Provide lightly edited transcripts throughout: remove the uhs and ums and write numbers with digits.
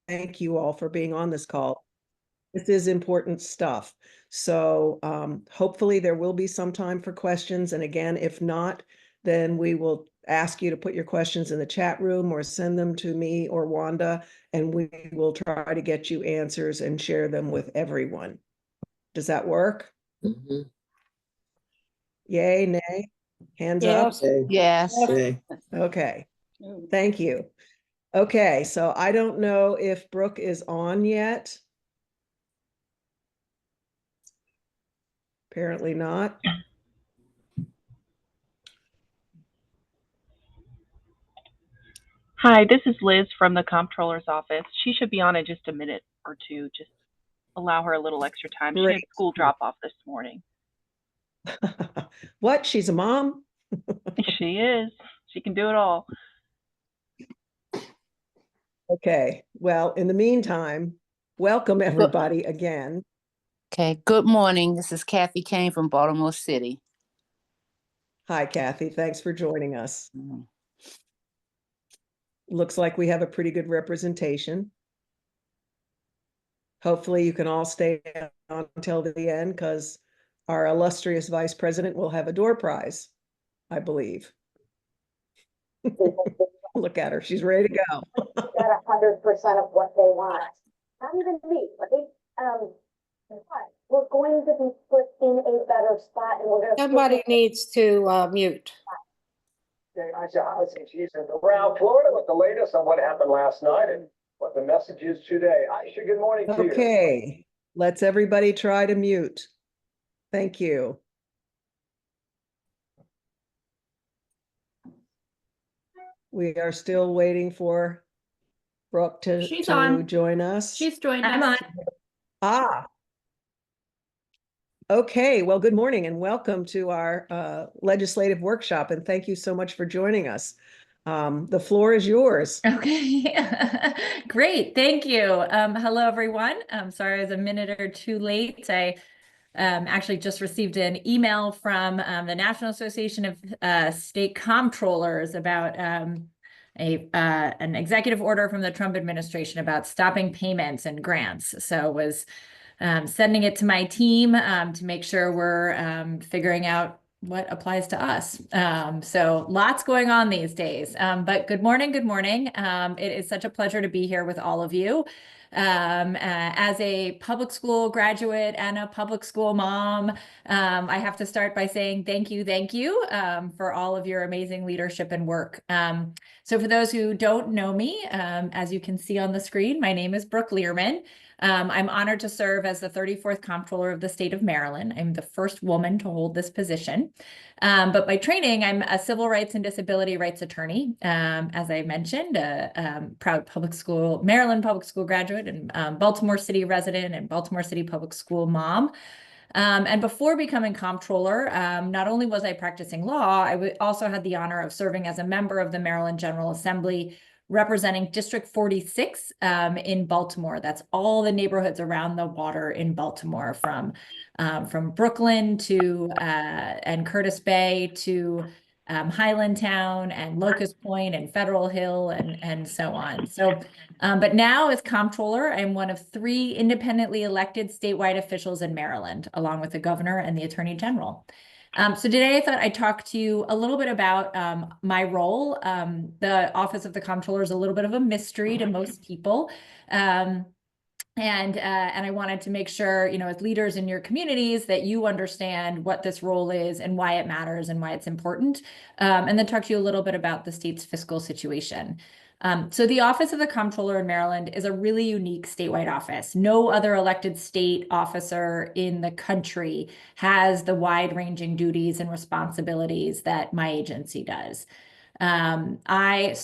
thank you all for being on this call. This is important stuff. So hopefully there will be some time for questions. And again, if not, then we will ask you to put your questions in the chat room or send them to me or Wanda, and we will try to get you answers and share them with everyone. Does that work? Mm-hmm. Yay, nay, hands Yes. up? Yes. Okay, thank you. Okay, so I don't know if Brooke is on yet. Apparently not. Hi, this is Liz from the Comptroller's office. She should be on in just a minute or two. Just allow her a little extra time. She had school drop off this morning. What? She's a mom? She is. She can do it all. Okay. Well, in the meantime, welcome everybody again. Okay. Good morning. This is Kathy Kane from Baltimore City. Hi, Kathy. Thanks for joining us. Looks like we have a pretty good representation. Hopefully you can all stay on until the end, because our illustrious vice president will have a door prize, I believe. Look at her. She's ready to go. Got 100% of what they want. Not even me, right? We're going to be put in a better spot, and we're going to. Somebody needs to mute. Okay, I see she's around Florida with the latest on what happened last night and what the message is today. Aisha, good morning to you. Okay, let's everybody try to mute. Thank you. We are still waiting for Brooke to join us. She's joined us. Ah. Okay, well, good morning and welcome to our legislative workshop, and thank you so much for joining us. The floor is yours. Okay, great, thank you. Hello, everyone. I'm sorry I was a minute or two late. I actually just received an email from the National Association of State Comptrollers about an executive order from the Trump administration about stopping payments and grants. So was sending it to my team to make sure we're figuring out what applies to us. So lots going on these days, but good morning, good morning. It is such a pleasure to be here with all of you. As a public school graduate and a public school mom, I have to start by saying thank you for all of your amazing leadership and work. So for those who don't know me, as you can see on the screen, my name is Brooke Learman. I'm honored to serve as the 34th Comptroller of the state of Maryland. I'm the first woman to hold this position. But by training, I'm a civil rights and disability rights attorney. As I mentioned, a proud Maryland public school graduate and Baltimore City resident and Baltimore City public school mom. And before becoming comptroller, not only was I practicing law, I also had the honor of serving as a member of the Maryland General Assembly, representing District 46 in Baltimore. That's all the neighborhoods around the water in Baltimore, from Brooklyn to and Curtis Bay to Highlandtown and Locust Point and Federal Hill and so on. So, but now as comptroller, I'm one of 3 independently elected statewide officials in Maryland, along with the governor and the attorney general. So today I thought I'd talk to you a little bit about my role. The Office of the Comptroller is a little bit of a mystery to most people. And I wanted to make sure, as leaders in your communities, that you understand what this role is and why it matters and why it's important. And then talk to you a little bit about the state's fiscal situation. So the Office of the Comptroller in Maryland is a really unique statewide office. No other elected state officer in the country has the wide-ranging duties and responsibilities that my agency does. I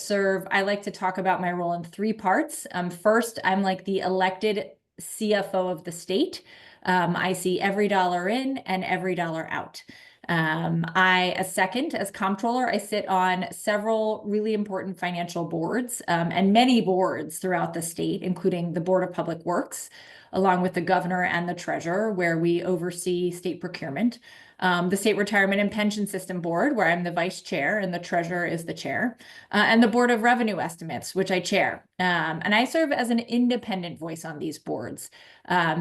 like to talk about my role in 3 parts. First, I'm like the elected CFO of the state. I see every dollar in and every dollar out. As comptroller, I sit on several really important financial boards and many boards throughout the state, including the Board of Public Works, along with the governor and the treasurer, where we oversee state procurement. The State Retirement and Pension System Board, where I'm the vice chair and the treasurer is the chair, and the Board of Revenue Estimates, which I chair. And I serve as an independent voice on these boards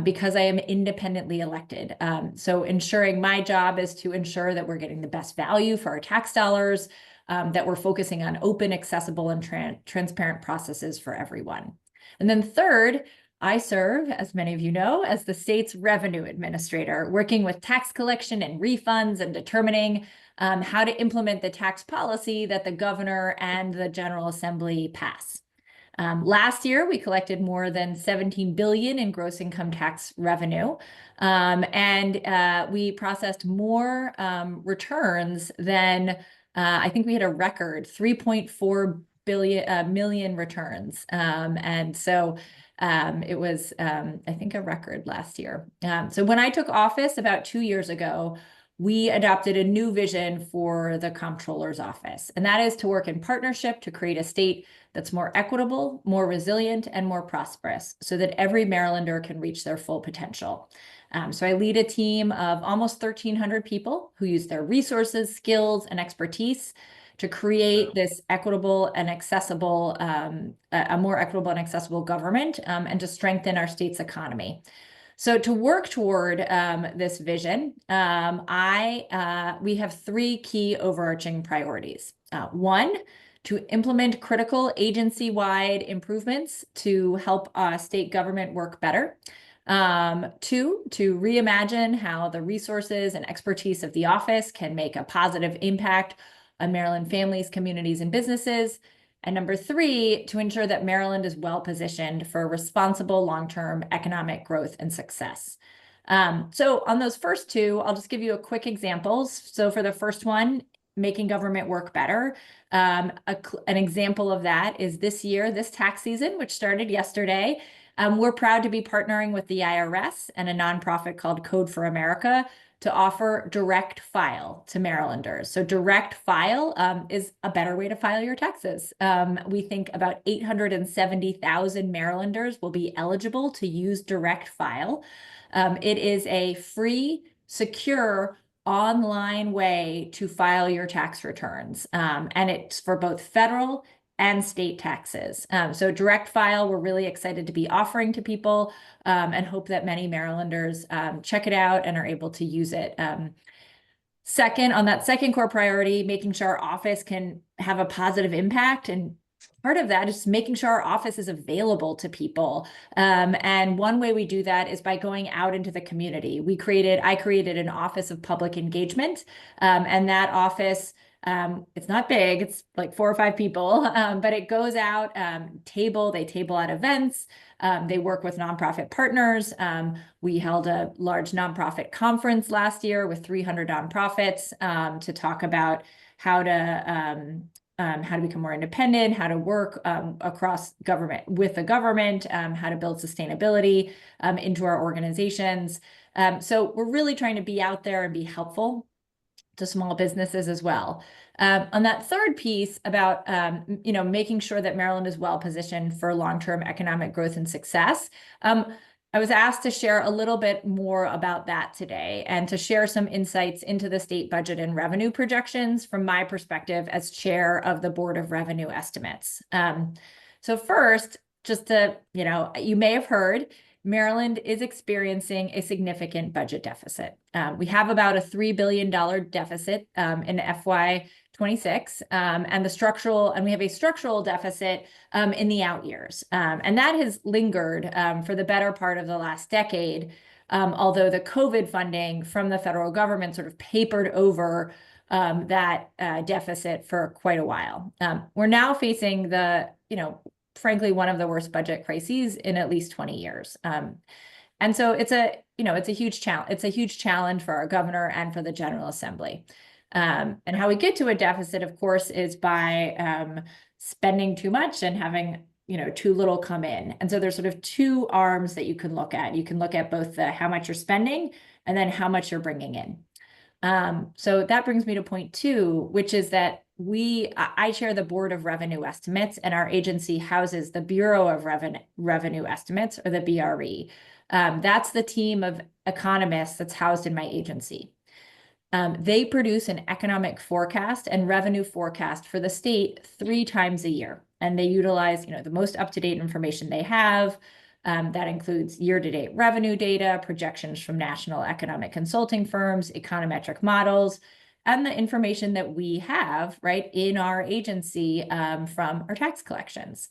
because I am independently elected. So ensuring my job is to ensure that we're getting the best value for our tax dollars, that we're focusing on open, accessible, and transparent processes for everyone. And then third, I serve, as many of you know, as the state's revenue administrator, working with tax collection and refunds and determining how to implement the tax policy that the governor and the General Assembly pass. Last year, we collected more than $17 billion in gross income tax revenue, and we processed more returns than I think we had a record 3.4 million returns, and so it was, I think, a record last year. So when I took office about 2 years ago, we adopted a new vision for the comptroller's office, and that is to work in partnership to create a state that's more equitable, more resilient, and more prosperous so that every Marylander can reach their full potential. So I lead a team of almost 1,300 people who use their resources, skills, and expertise to create this equitable and accessible, a more equitable and accessible government, and to strengthen our state's economy. So to work toward this vision, we have three key overarching priorities. One, to implement critical agency-wide improvements to help state government work better. Two, to reimagine how the resources and expertise of the office can make a positive impact on Maryland families, communities, and businesses. And number three, to ensure that Maryland is well positioned for responsible long-term economic growth and success. So on those first two, I'll just give you a quick examples. So for the first one, making government work better. An example of that is this year, this tax season, which started yesterday. We're proud to be partnering with the IRS and a nonprofit called Code for America to offer direct file to Marylanders. So direct file is a better way to file your taxes. We think about 870,000 Marylanders will be eligible to use direct file. It is a free, secure, online way to file your tax returns. And it's for both federal and state taxes. So direct file, we're really excited to be offering to people and hope that many Marylanders check it out and are able to use it. Second, on that second core priority, making sure our office can have a positive impact. And part of that is making sure our office is available to people. And one way we do that is by going out into the community. I created an Office of Public Engagement, and that office, it's not big, it's like 4 or 5 people, but it goes out, they table at events, they work with nonprofit partners. We held a large nonprofit conference last year with 300 nonprofits to talk about how to become more independent, how to work across government, with the government, how to build sustainability into our organizations. So we're really trying to be out there and be helpful to small businesses as well. On that third piece about making sure that Maryland is well positioned for long-term economic growth and success, I was asked to share a little bit more about that today and to share some insights into the state budget and revenue projections from my perspective as chair of the Board of Revenue Estimates. So first, just to, you may have heard, Maryland is experiencing a significant budget deficit. We have about a $3 billion deficit in FY26, and we have a structural deficit in the out years. And that has lingered for the better part of the last decade, although the COVID funding from the federal government sort of papered over that deficit for quite a while. We're now facing frankly, one of the worst budget crises in at least 20 years. And so it's a huge challenge. It's a huge challenge for our governor and for the General Assembly. And how we get to a deficit, of course, is by spending too much and having too little come in. And so there's sort of two arms that you can look at. You can look at both how much you're spending and then how much you're bringing in. So that brings me to point 2, which is that I chair the Board of Revenue Estimates, and our agency houses the Bureau of Revenue Estimates, or the BRE. That's the team of economists that's housed in my agency. They produce an economic forecast and revenue forecast for the state 3 times a year, and they utilize, the most up-to-date information they have. That includes year-to-date revenue data, projections from national economic consulting firms, econometric models, and the information that we have, right, in our agency from our tax collections.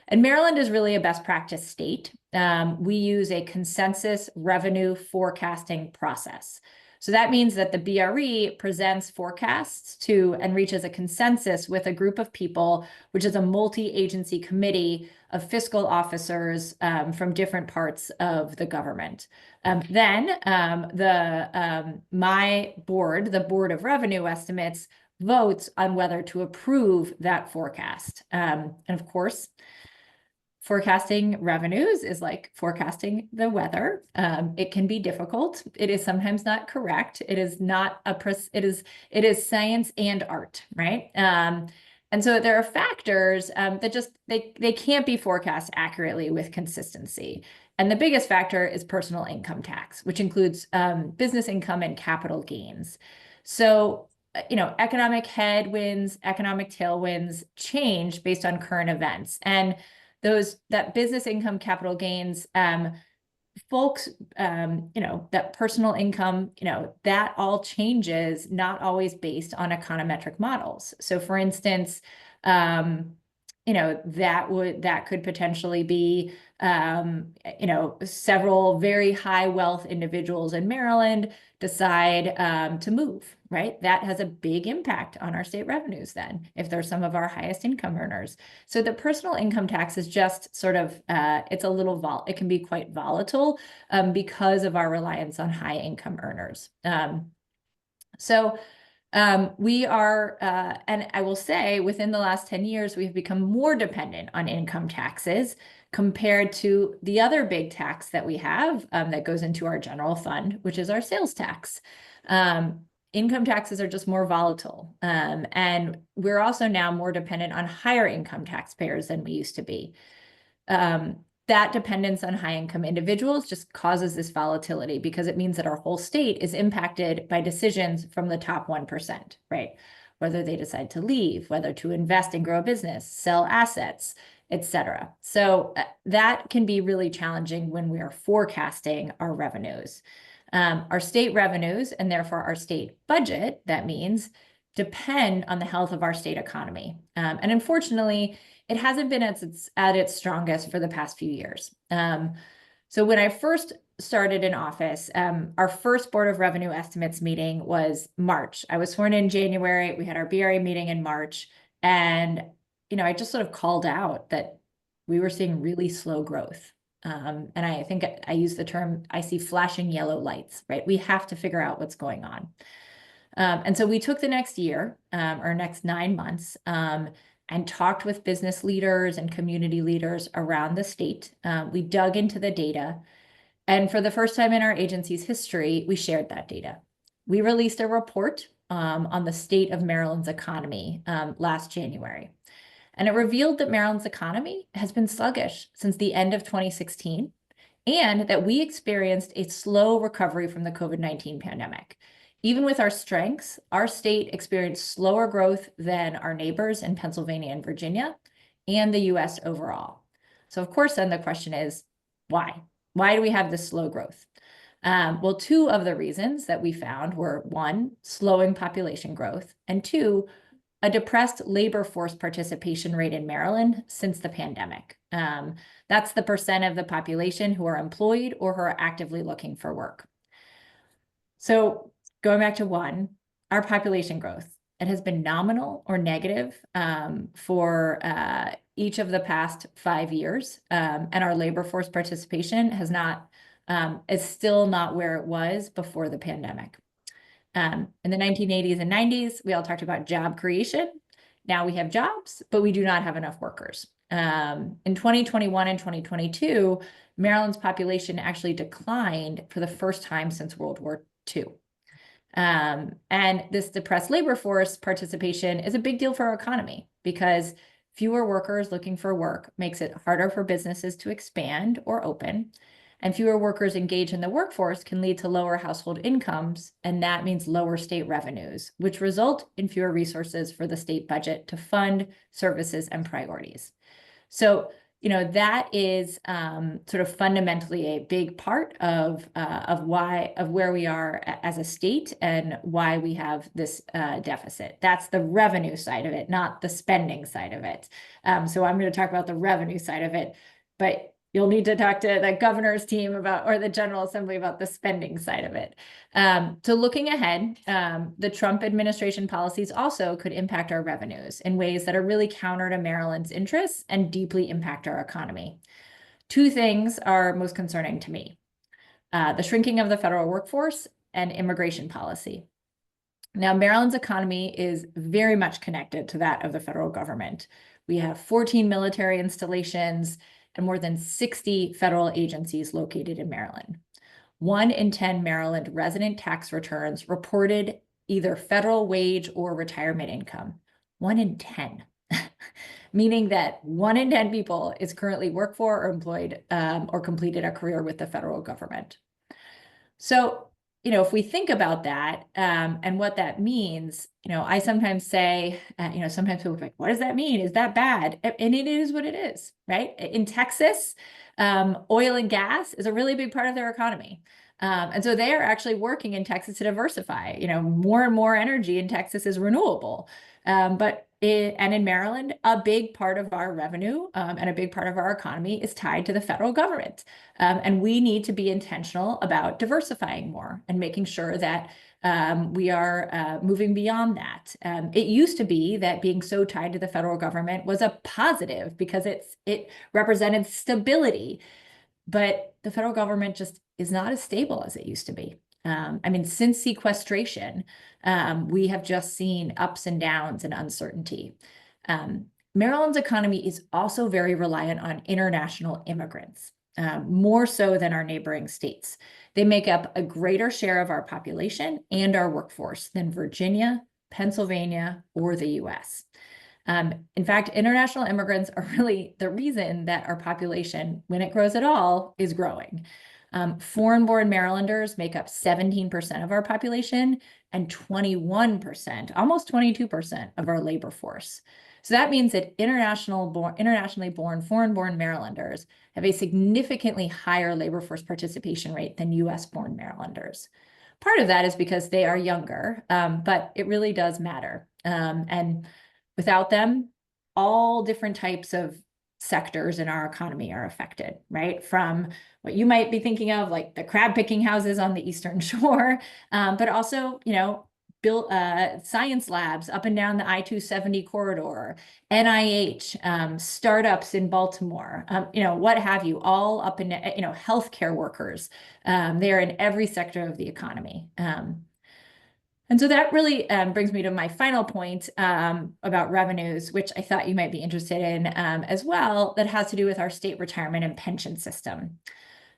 And Maryland is really a best practice state. We use a consensus revenue forecasting process. So that means that the BRE presents forecasts to and reaches a consensus with a group of people, which is a multi-agency committee of fiscal officers from different parts of the government. Then my board, the Board of Revenue Estimates, votes on whether to approve that forecast. And of course, forecasting revenues is like forecasting the weather. It can be difficult. It is sometimes not correct. It is not it is science and art, right? And so there are factors that just they can't be forecast accurately with consistency. And the biggest factor is personal income tax, which includes business income and capital gains. So economic headwinds, economic tailwinds change based on current events. And that business income, capital gains, folks, that personal income, that all changes, not always based on econometric models. So for instance, that could potentially be, several very high wealth individuals in Maryland decide to move, right? That has a big impact on our state revenues then, if they're some of our highest income earners. So the personal income tax is just sort of, it's a little it can be quite volatile because of our reliance on high income earners. We are, and I will say within the last 10 years, we've become more dependent on income taxes compared to the other big tax that we have that goes into our general fund, which is our sales tax. Income taxes are just more volatile. And we're also now more dependent on higher income taxpayers than we used to be. That dependence on high income individuals just causes this volatility because it means that our whole state is impacted by decisions from the top 1%, right? Whether they decide to leave, whether to invest and grow a business, sell assets, etc. So that can be really challenging when we are forecasting our revenues. Our state revenues, and therefore our state budget, that means, depend on the health of our state economy. And unfortunately, it hasn't been at its strongest for the past few years. So when I first started in office, our first Board of Revenue Estimates meeting was March. I was sworn in January. We had our BRE meeting in March. And, I just sort of called out that we were seeing really slow growth. And I think I use the term, I see flashing yellow lights, right? We have to figure out what's going on. And so we took the next year, or next 9 months, and talked with business leaders and community leaders around the state. We dug into the data. And for the first time in our agency's history, we shared that data. We released a report on the state of Maryland's economy last January. And it revealed that Maryland's economy has been sluggish since the end of 2016, and that we experienced a slow recovery from the COVID-19 pandemic. Even with our strengths, our state experienced slower growth than our neighbors in Pennsylvania and Virginia, and the US overall. So of course, then the question is, why? Why do we have this slow growth? Well, 2 of the reasons that we found were 1, slowing population growth, and 2, a depressed labor force participation rate in Maryland since the pandemic. That's the percent of the population who are employed or who are actively looking for work. So going back to 1, our population growth, it has been nominal or negative for each of the past 5 years. And our labor force participation is still not where it was before the pandemic. In the 1980s and 90s, we all talked about job creation. Now we have jobs, but we do not have enough workers. In 2021 and 2022, Maryland's population actually declined for the first time since World War II. And this depressed labor force participation is a big deal for our economy because fewer workers looking for work makes it harder for businesses to expand or open. And fewer workers engaged in the workforce can lead to lower household incomes, and that means lower state revenues, which result in fewer resources for the state budget to fund services and priorities. So, that is sort of fundamentally a big part of where we are as a state and why we have this deficit. That's the revenue side of it, not the spending side of it. So I'm going to talk about the revenue side of it, but you'll need to talk to the governor's team or the General Assembly about the spending side of it. So looking ahead, the Trump administration policies also could impact our revenues in ways that are really counter to Maryland's interests and deeply impact our economy. Two things are most concerning to me: the shrinking of the federal workforce and immigration policy. Now, Maryland's economy is very much connected to that of the federal government. We have 14 military installations and more than 60 federal agencies located in Maryland. 1 in 10 Maryland resident tax returns reported either federal wage or retirement income. 1 in 10, meaning that 1 in 10 people is currently work for or employed or completed a career with the federal government. So, if we think about that and what that means, I sometimes say, sometimes people are like, what does that mean? Is that bad? And it is what it is, right? In Texas, oil and gas is a really big part of their economy. And so they are actually working in Texas to diversify. More and more energy in Texas is renewable. And in Maryland, a big part of our revenue and a big part of our economy is tied to the federal government. And we need to be intentional about diversifying more and making sure that we are moving beyond that. It used to be that being so tied to the federal government was a positive because it represented stability. But the federal government just is not as stable as it used to be. Since sequestration, we have just seen ups and downs and uncertainty. Maryland's economy is also very reliant on international immigrants, more so than our neighboring states. They make up a greater share of our population and our workforce than Virginia, Pennsylvania, or the US. In fact, international immigrants are really the reason that our population, when it grows at all, is growing. Foreign-born Marylanders make up 17% of our population and 21%, almost 22% of our labor force. So that means that internationally born, foreign-born Marylanders have a significantly higher labor force participation rate than US-born Marylanders. Part of that is because they are younger, but it really does matter. And without them, all different types of sectors in our economy are affected, right? From what you might be thinking of, like the crab picking houses on the Eastern Shore, but also, built science labs up and down the I-270 corridor, NIH, startups in Baltimore, what have you, all up in, healthcare workers. They're in every sector of the economy. And so that really brings me to my final point about revenues, which I thought you might be interested in as well, that has to do with our state retirement and pension system.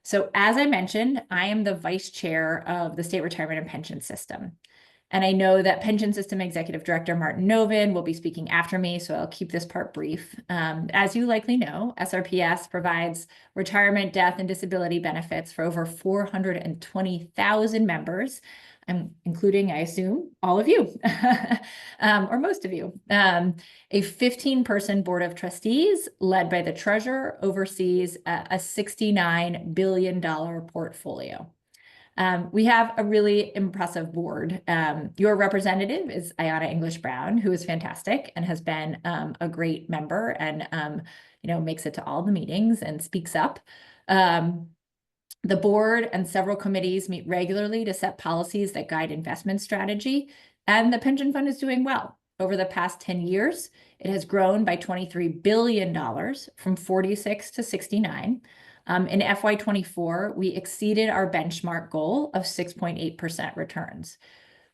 So as I mentioned, I am the vice chair of the state retirement and pension system. And I know that Pension System Executive Director Martin Novin will be speaking after me, so I'll keep this part brief. As you likely know, SRPS provides retirement, death, and disability benefits for over 420,000 members, including, I assume, all of you, or most of you. A 15-person board of trustees led by the treasurer oversees a $69 billion portfolio. We have a really impressive board. Your representative is Ayanna English Brown, who is fantastic and has been a great member and makes it to all the meetings and speaks up. The board and several committees meet regularly to set policies that guide investment strategy, and the pension fund is doing well. Over the past 10 years, it has grown by $23 billion from 46 to 69. In FY24, we exceeded our benchmark goal of 6.8% returns.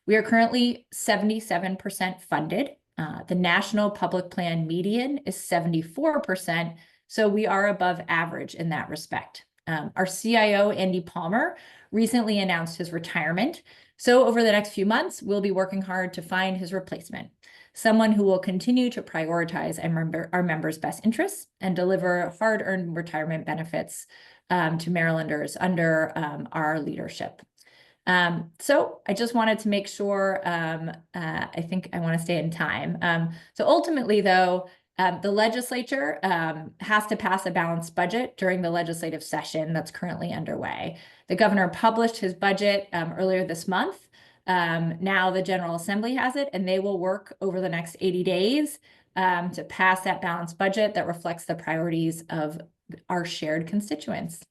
We are currently 77% funded. The national public plan median is 74%, so we are above average in that respect. Our CIO, Andy Palmer, recently announced his retirement, So over the next few months, we'll be working hard to find his replacement, someone who will continue to prioritize our members' best interests and deliver hard-earned retirement benefits to Marylanders under our leadership. So I just wanted to make sure, I think I want to stay in time. So ultimately, though, the legislature has to pass a balanced budget during the legislative session that's currently underway. The governor published his budget earlier this month. Now the General Assembly has it, and they will work over the next 80 days to pass that balanced budget that reflects the priorities of our shared constituents.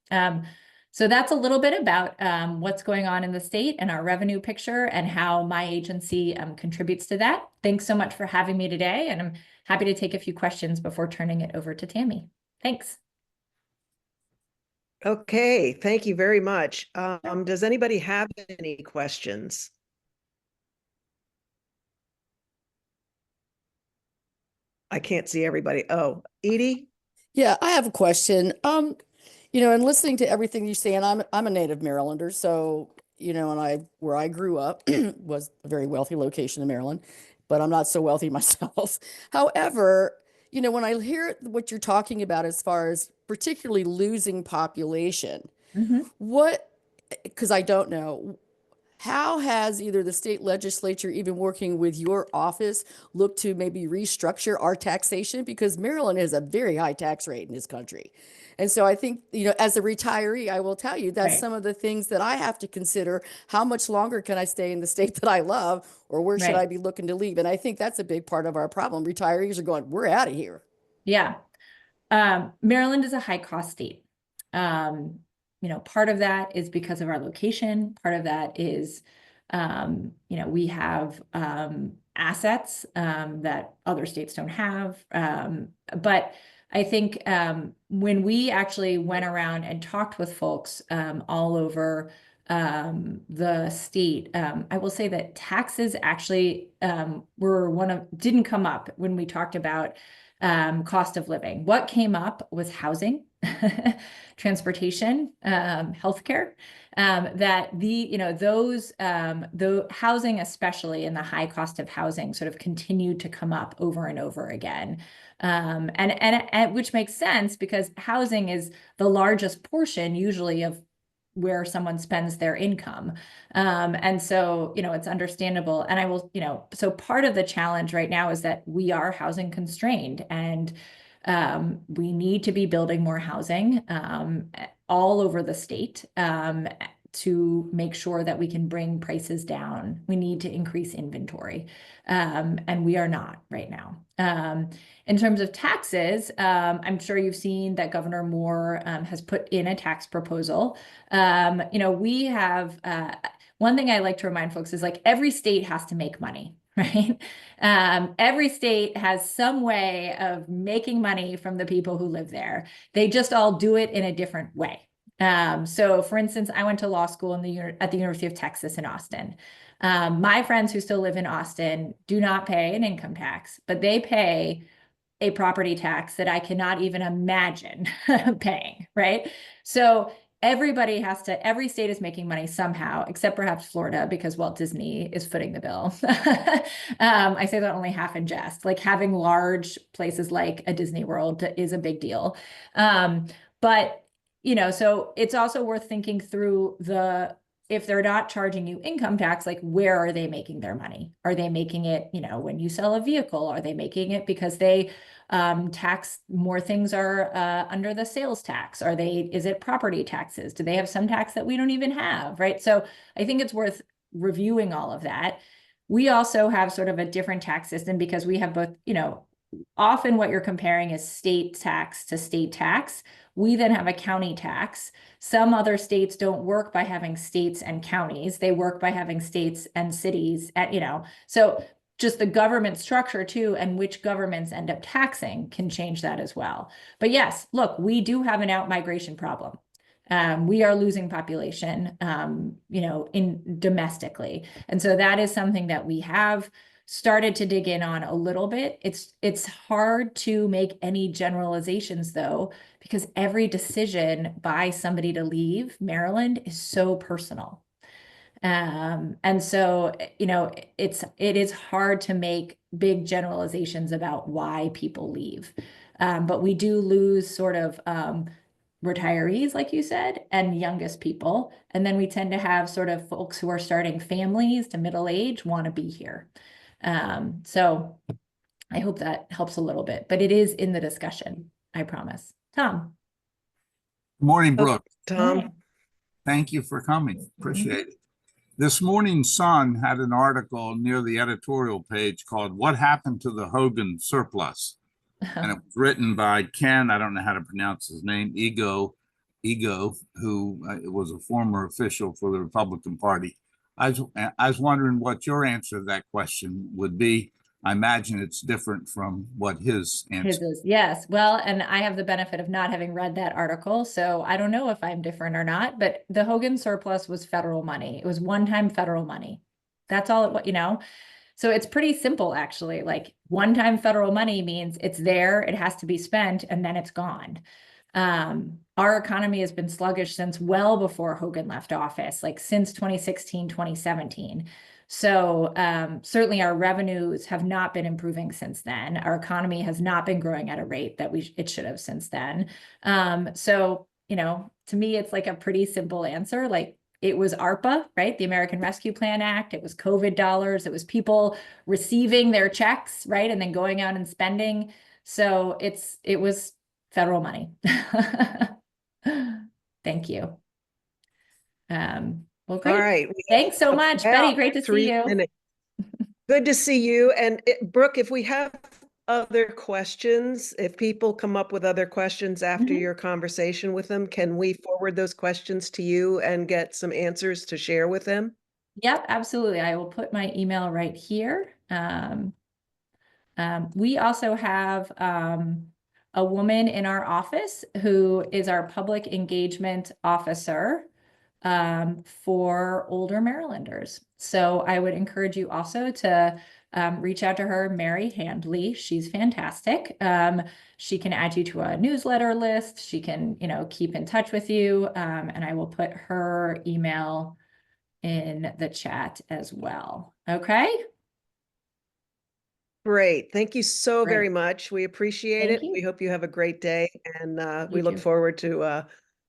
So that's a little bit about what's going on in the state and our revenue picture and how my agency contributes to that. Thanks so much for having me today, and I'm happy to take a few questions before turning it over to Tammy. Thanks. Okay, thank you very much. Does anybody have any questions? I can't see everybody. Oh, Edie? Yeah, I have a question. And listening to everything you say, and I'm a native Marylander, so and where I grew up was a very wealthy location in Maryland, but I'm not so wealthy myself. However, when I hear what you're talking about as far as particularly losing population, because I don't know, how has either the state legislature, even working with your office, looked to maybe restructure our taxation? Because Maryland has a very high tax rate in this country. And so I think, as a retiree, I will tell you that's some of the things that I have to consider. How much longer can I stay in the state that I love, or where should I be looking to leave? And I think that's a big part of our problem. Retirees are going, we're out of here. Yeah. Maryland is a high cost state. Part of that is because of our location. Part of that is, we have assets that other states don't have. But I think when we actually went around and talked with folks all over the state, I will say that taxes actually didn't come up when we talked about cost of living. What came up was housing, transportation, healthcare, that the housing, especially in the high cost of housing, sort of continued to come up over and over again. And which makes sense because housing is the largest portion usually of where someone spends their income. And so, it's understandable. And I will, so part of the challenge right now is that we are housing constrained, and we need to be building more housing all over the state to make sure that we can bring prices down. We need to increase inventory, and we are not right now. In terms of taxes, I'm sure you've seen that Governor Moore has put in a tax proposal. We have, one thing I like to remind folks is every state has to make money, right? Every state has some way of making money from the people who live there. They just all do it in a different way. So for instance, I went to law school at the University of Texas in Austin. My friends who still live in Austin do not pay an income tax, but they pay a property tax that I cannot even imagine paying, right? So every state is making money somehow, except perhaps Florida, because Walt Disney is footing the bill. I say that only half in jest. Having large places like a Disney World is a big deal. But so it's also worth thinking through if they're not charging you income tax, where are they making their money? Are they making it, when you sell a vehicle? Are they making it because they tax more things are under the sales tax? Is it property taxes? Do they have some tax that we don't even have, right? So I think it's worth reviewing all of that. We also have sort of a different tax system because we have both, often what you're comparing is state tax to state tax. We then have a county tax. Some other states don't work by having states and counties. They work by having states and cities, so just the government structure too, and which governments end up taxing can change that as well. But yes, look, we do have an out-migration problem. We are losing population, domestically. And so that is something that we have started to dig in on a little bit. It's hard to make any generalizations though, because every decision by somebody to leave Maryland is so personal. And so, you know, it is hard to make big generalizations about why people leave. But we do lose sort of retirees, like you said, and youngest people. And then we tend to have sort of folks who are starting families to middle age want to be here. So I hope that helps a little bit, but it is in the discussion, I promise. Tom. Good morning, Brooke. Tom? Thank you for coming. Appreciate it. This morning's Sun had an article near the editorial page called "What Happened to the Hogan Surplus?" And it was written by Ken, I don't know how to pronounce his name, Ego, who was a former official for the Republican Party. I was wondering what your answer to that question would be. I imagine it's different from what his answer is. Yes. Well, and I have the benefit of not having read that article, so I don't know if I'm different or not, but the Hogan surplus was federal money. It was one-time federal money. That's all it was, you know? So it's pretty simple, actually. Like one-time federal money means it's there, it has to be spent, and then it's gone. Our economy has been sluggish since well before Hogan left office, like since 2016, 2017. So certainly our revenues have not been improving since then. Our economy has not been growing at a rate that it should have since then. So, you know, to me, it's like a pretty simple answer. Like it was ARPA, right? The American Rescue Plan Act. It was COVID dollars. It was people receiving their checks, right? And then going out and spending. So it was federal money. Thank you. Well, great. All right. Thanks so much, Betty. Great to see you. Minutes. Good to see you. And Brooke, if we have other questions, if people come up with other questions after your conversation with them, can we forward those questions to you and get some answers to share with them? Yep, absolutely. I will put my email right here. We also have a woman in our office who is our public engagement officer for older Marylanders. So I would encourage you also to reach out to her, Mary Handley. She's fantastic. She can add you to a newsletter list. She can, you know, keep in touch with you. And I will put her email in the chat as well. Okay. Great. Thank you so very much. We appreciate it. You. We hope you have a great day. And we You look too. forward to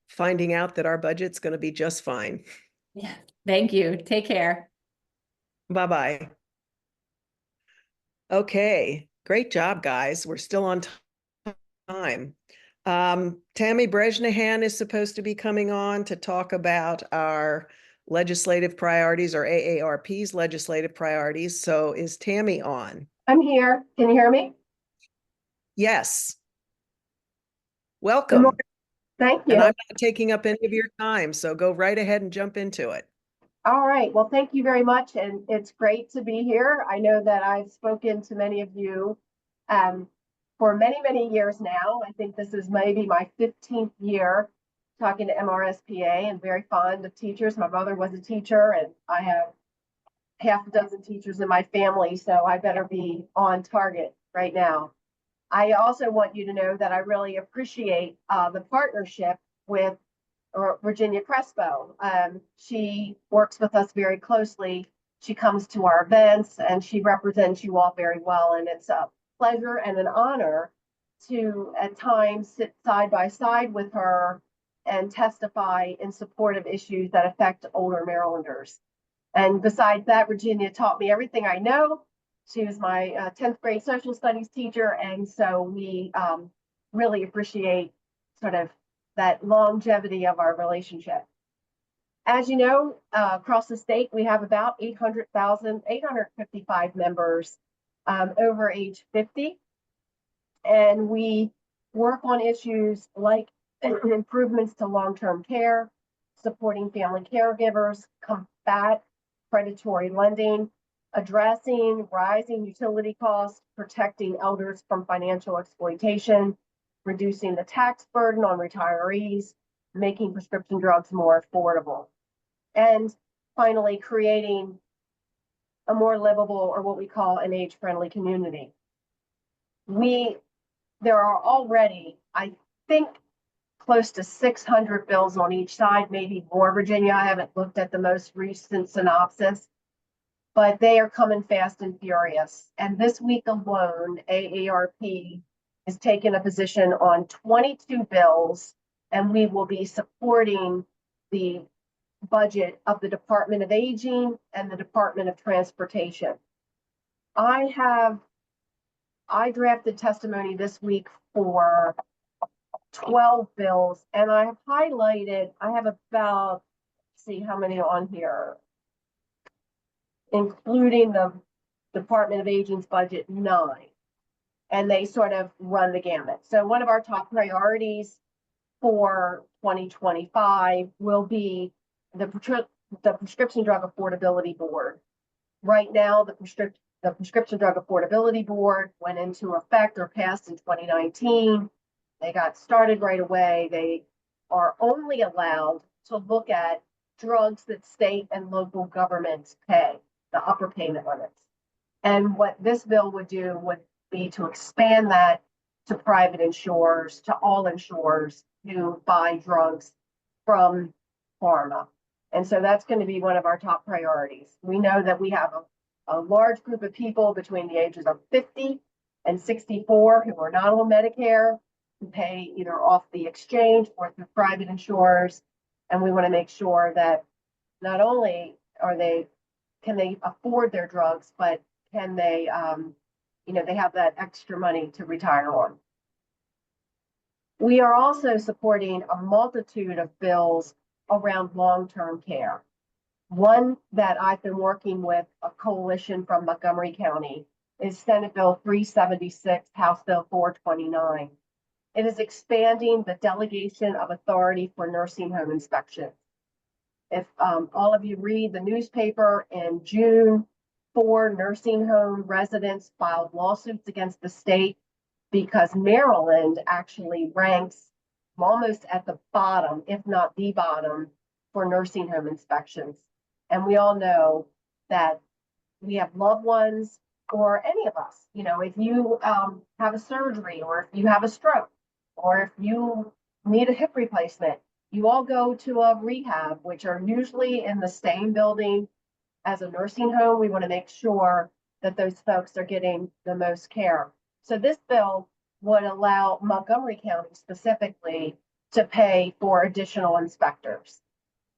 finding out that our budget's going to be just fine. Yeah. Thank you. Take care. Bye-bye. Okay. Great job, guys. We're still on time. Tammy Brejnahan is supposed to be coming on to talk about our legislative priorities, or AARP's legislative priorities. So is Tammy on? I'm here. Can you hear me? Yes. Welcome. Thank you. And I'm not taking up any of your time, so go right ahead and jump into it. All right. Well, thank you very much. And it's great to be here. I know that I've spoken to many of you for many, many years now. I think this is maybe my 15th year talking to MRSPA, and very fond of teachers. My mother was a teacher, and I have half a dozen teachers in my family, so I better be on target right now. I also want you to know that I really appreciate the partnership with Virginia Crespo. She works with us very closely. She comes to our events and she represents you all very well. And it's a pleasure and an honor to at times sit side by side with her and testify in support of issues that affect older Marylanders. And besides that, Virginia taught me everything I know. She was my 10th grade social studies teacher. And so we really appreciate sort of that longevity of our relationship. As you know, across the state, we have about 855 members over age 50. And we work on issues like improvements to long-term care, supporting family caregivers, combat predatory lending, addressing rising utility costs, protecting elders from financial exploitation, reducing the tax burden on retirees, making prescription drugs more affordable, and finally creating a more livable, or what we call an age-friendly community. There are already, I think, close to 600 bills on each side, maybe more, Virginia. I haven't looked at the most recent synopsis, but they are coming fast and furious. And this week alone, AARP is taking a position on 22 bills, and we will be supporting the budget of the Department of Aging and the Department of Transportation. I drafted testimony this week for 12 bills, and I have highlighted, I have about, see how many on here, including the Department of Aging's budget, 9. And they sort of run the gamut. So one of our top priorities for 2025 will be the Prescription Drug Affordability Board. Right now, the Prescription Drug Affordability Board went into effect or passed in 2019. They got started right away. They are only allowed to look at drugs that state and local governments pay, the upper payment limits. And what this bill would do would be to expand that to private insurers, to all insurers who buy drugs from pharma. And so that's going to be one of our top priorities. We know that we have a large group of people between the ages of 50 and 64 who are not on Medicare, who pay either off the exchange or through private insurers. And we want to make sure that not only can they afford their drugs, but can they, they have that extra money to retire on. We are also supporting a multitude of bills around long-term care. One that I've been working with a coalition from Montgomery County is Senate Bill 376, House Bill 429. It is expanding the delegation of authority for nursing home inspections. If all of you read the newspaper, in June, 4 nursing home residents filed lawsuits against the state because Maryland actually ranks almost at the bottom, if not the bottom, for nursing home inspections. And we all know that we have loved ones, or any of us, if you have a surgery, or if you have a stroke, or if you need a hip replacement, you all go to a rehab, which are usually in the same building as a nursing home. We want to make sure that those folks are getting the most care. So this bill would allow Montgomery County specifically to pay for additional inspectors.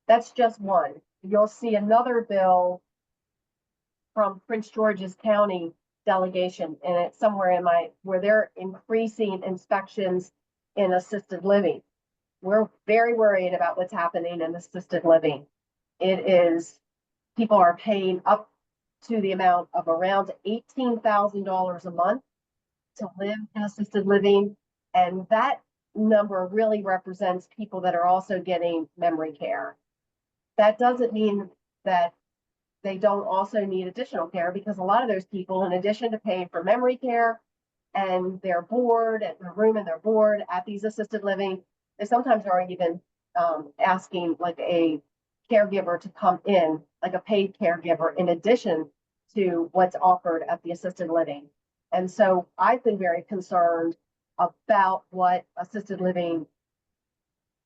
That's just one. You'll see another bill from Prince George's County delegation, and it's somewhere where they're increasing inspections in assisted living. We're very worried about what's happening in assisted living. People are paying up to the amount of around $18,000 a month to live in assisted living. And that number really represents people that are also getting memory care. That doesn't mean that they don't also need additional care, because a lot of those people, in addition to paying for memory care and their board, at the room and their board at these assisted living, they sometimes are even asking like a caregiver to come in, like a paid caregiver, in addition to what's offered at the assisted living. And so I've been very concerned about what assisted living,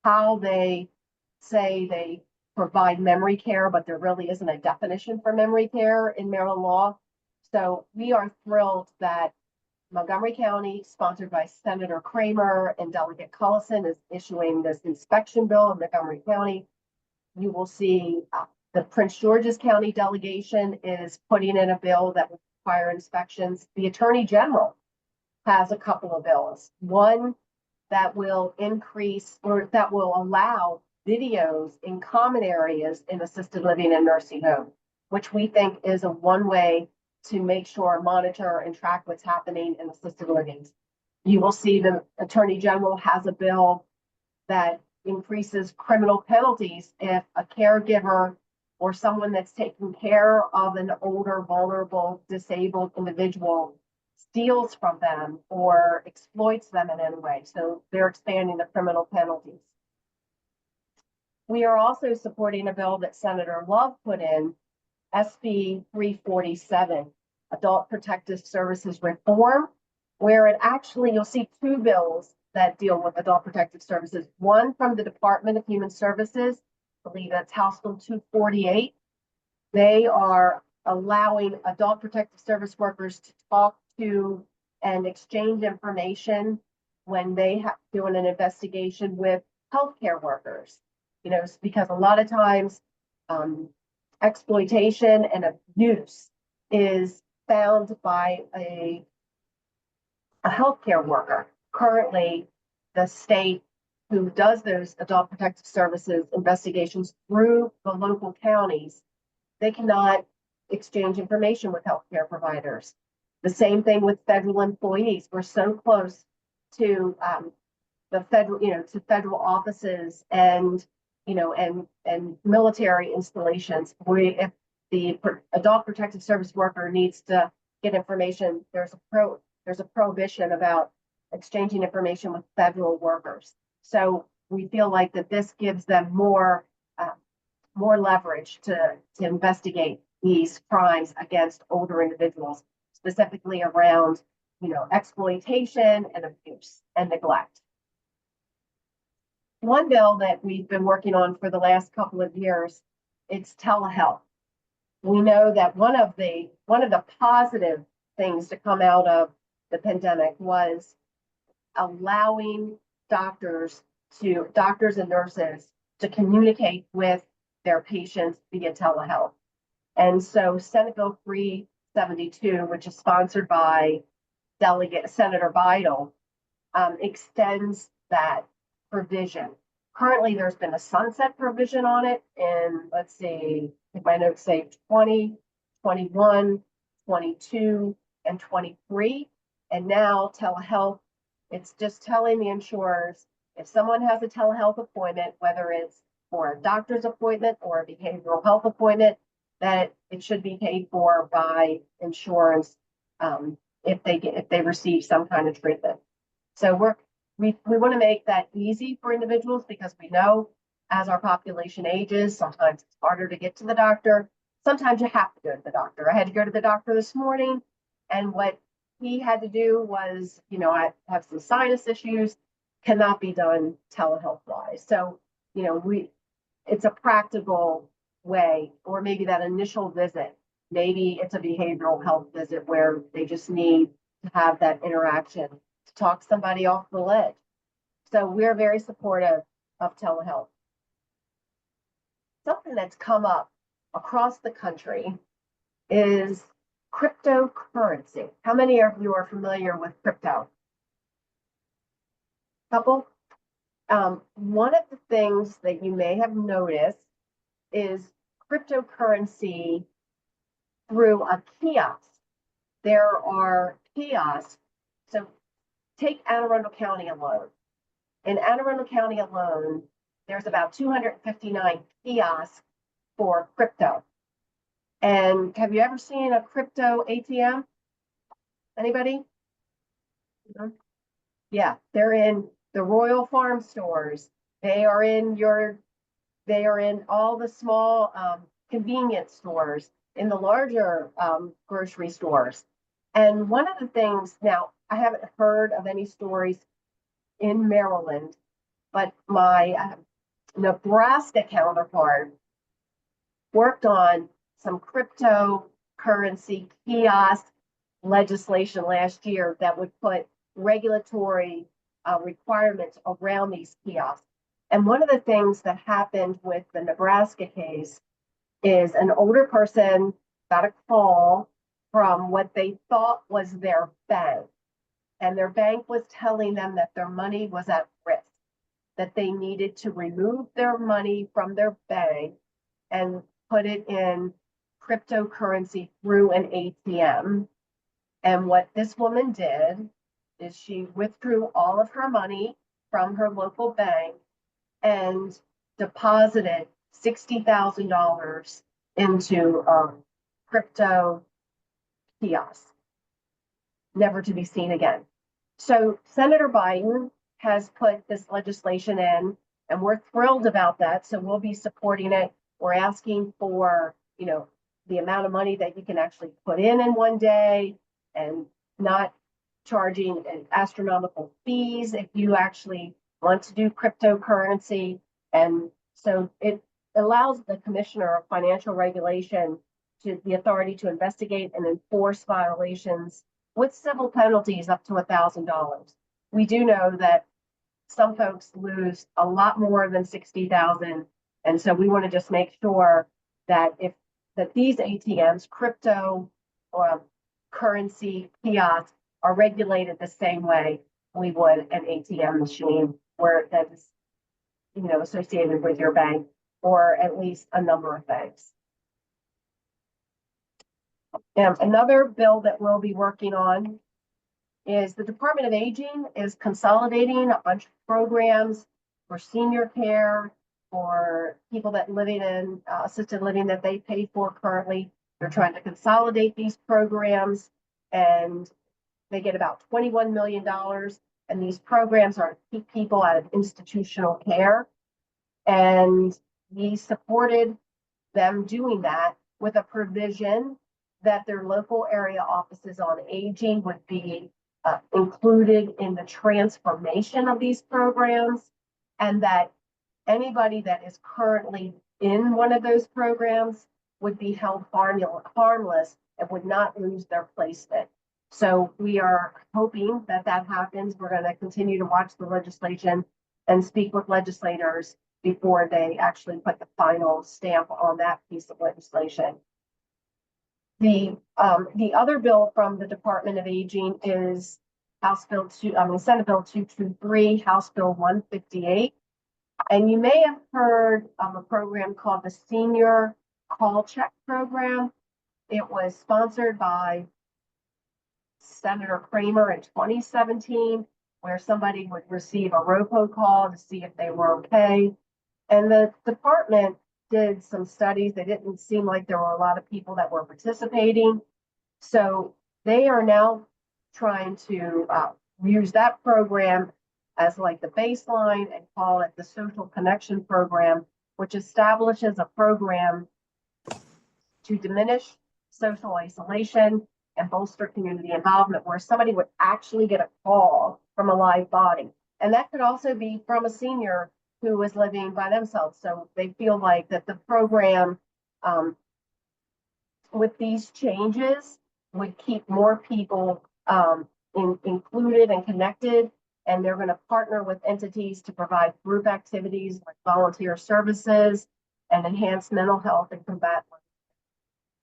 how they say they provide memory care, but there really isn't a definition for memory care in Maryland law. So we are thrilled that Montgomery County, sponsored by Senator Kramer and Delegate Cullison, is issuing this inspection bill in Montgomery County. You will see the Prince George's County delegation is putting in a bill that will require inspections. The Attorney General has a couple of bills. One that will increase, or that will allow videos in common areas in assisted living and nursing home, which we think is a one way to make sure, monitor, and track what's happening in assisted living. You will see the Attorney General has a bill that increases criminal penalties if a caregiver or someone that's taking care of an older, vulnerable, disabled individual steals from them or exploits them in any way. So they're expanding the criminal penalties. We are also supporting a bill that Senator Love put in, SB 347, Adult Protective Services Reform, where it actually, you'll see 2 bills that deal with adult protective services. One from the Department of Human Services, I believe that's House Bill 248. They are allowing adult protective service workers to talk to and exchange information when they have doing an investigation with healthcare workers. You know, because a lot of times exploitation and abuse is found by a healthcare worker. Currently, the state who does those adult protective services investigations through the local counties, they cannot exchange information with healthcare providers. The same thing with federal employees. We're so close to the federal, to federal offices and, and military installations. If the adult protective service worker needs to get information, there's a prohibition about exchanging information with federal workers. So we feel like that this gives them more leverage to investigate these crimes against older individuals, specifically around, exploitation and abuse and neglect. One bill that we've been working on for the last couple of years, it's telehealth. We know that one of the positive things to come out of the pandemic was allowing doctors and nurses to communicate with their patients via telehealth. And so Senate Bill 372, which is sponsored by Senator Bidel, extends that provision. Currently, there's been a sunset provision on it in, let's see, if my notes say 20, 21, 22, and 23. And now telehealth, it's just telling the insurers, if someone has a telehealth appointment, whether it's for a doctor's appointment or a behavioral health appointment, that it should be paid for by insurance if they receive some kind of treatment. So we want to make that easy for individuals, because we know as our population ages, sometimes it's harder to get to the doctor. Sometimes you have to go to the doctor. I had to go to the doctor this morning, and what he had to do was, I have some sinus issues, cannot be done telehealth wise. So, it's a practical way, or maybe that initial visit, maybe it's a behavioral health visit where they just need to have that interaction to talk somebody off the ledge. So we're very supportive of telehealth. Something that's come up across the country is cryptocurrency. How many of you are familiar with crypto? Couple? One of the things that you may have noticed is cryptocurrency through a kiosk. There are kiosks. So take Anne Arundel County alone. In Anne Arundel County alone, there's about 259 kiosks for crypto. And have you ever seen a crypto ATM? Anybody? Yeah, they're in the Royal Farm stores. They are in all the small convenience stores, in the larger grocery stores. And one of the things, now I haven't heard of any stories in Maryland, but my Nebraska counterpart worked on some cryptocurrency kiosk legislation last year that would put regulatory requirements around these kiosks. And one of the things that happened with the Nebraska case is an older person got a call from what they thought was their bank. And their bank was telling them that their money was at risk, that they needed to remove their money from their bank and put it in cryptocurrency through an ATM. And what this woman did is she withdrew all of her money from her local bank and deposited $60,000 into a crypto kiosk, never to be seen again. So Senator Biden has put this legislation in, and we're thrilled about that. So we'll be supporting it. We're asking for, the amount of money that you can actually put in one day, and not charging astronomical fees if you actually want to do cryptocurrency. And so it allows the Commissioner of Financial Regulation to the authority to investigate and enforce violations with civil penalties up to $1,000. We do know that some folks lose a lot more than 60,000. And so we want to just make sure that these ATMs, crypto or currency kiosks, are regulated the same way we would an ATM machine where that is, associated with your bank or at least a number of banks. And another bill that we'll be working on is the Department of Aging is consolidating a bunch of programs for senior care, for people that living in assisted living that they pay for currently. They're trying to consolidate these programs, and they get about $21 million. And these programs are to keep people out of institutional care. And we supported them doing that with a provision that their local area offices on aging would be included in the transformation of these programs, and that anybody that is currently in one of those programs would be held harmless and would not lose their placement. So we are hoping that that happens. We're going to continue to watch the legislation and speak with legislators before they actually put the final stamp on that piece of legislation. The other bill from the Department of Aging is Senate Bill 223, House Bill 158. And you may have heard of a program called the Senior Call Check Program. It was sponsored by Senator Kramer in 2017, where somebody would receive a robocall to see if they were okay. And the department did some studies. They didn't seem like there were a lot of people that were participating. So they are now trying to use that program as like the baseline and call it the Social Connection Program, which establishes a program to diminish social isolation and bolster community involvement, where somebody would actually get a call from a live body. And that could also be from a senior who is living by themselves. So they feel like that the program with these changes would keep more people included and connected. And they're going to partner with entities to provide group activities like volunteer services and enhance mental health and combat.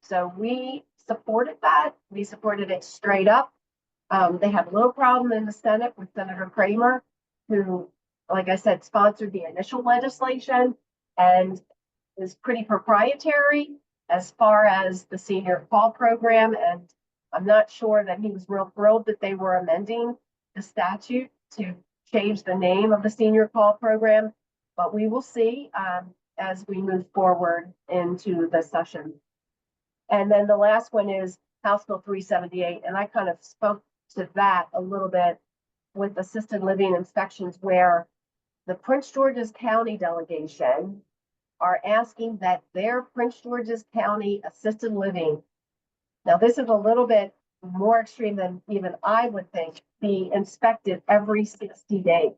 So we supported that. We supported it straight up. They had a little problem in the Senate with Senator Kramer, who, like I said, sponsored the initial legislation and is pretty proprietary as far as the senior call program. And I'm not sure that he was real thrilled that they were amending the statute to change the name of the senior call program, but we will see as we move forward into the session. And then the last one is House Bill 378, and I kind of spoke to that a little bit with assisted living inspections, where the Prince George's County delegation are asking that their Prince George's County assisted living, now this is a little bit more extreme than even I would think, be inspected every 60 days.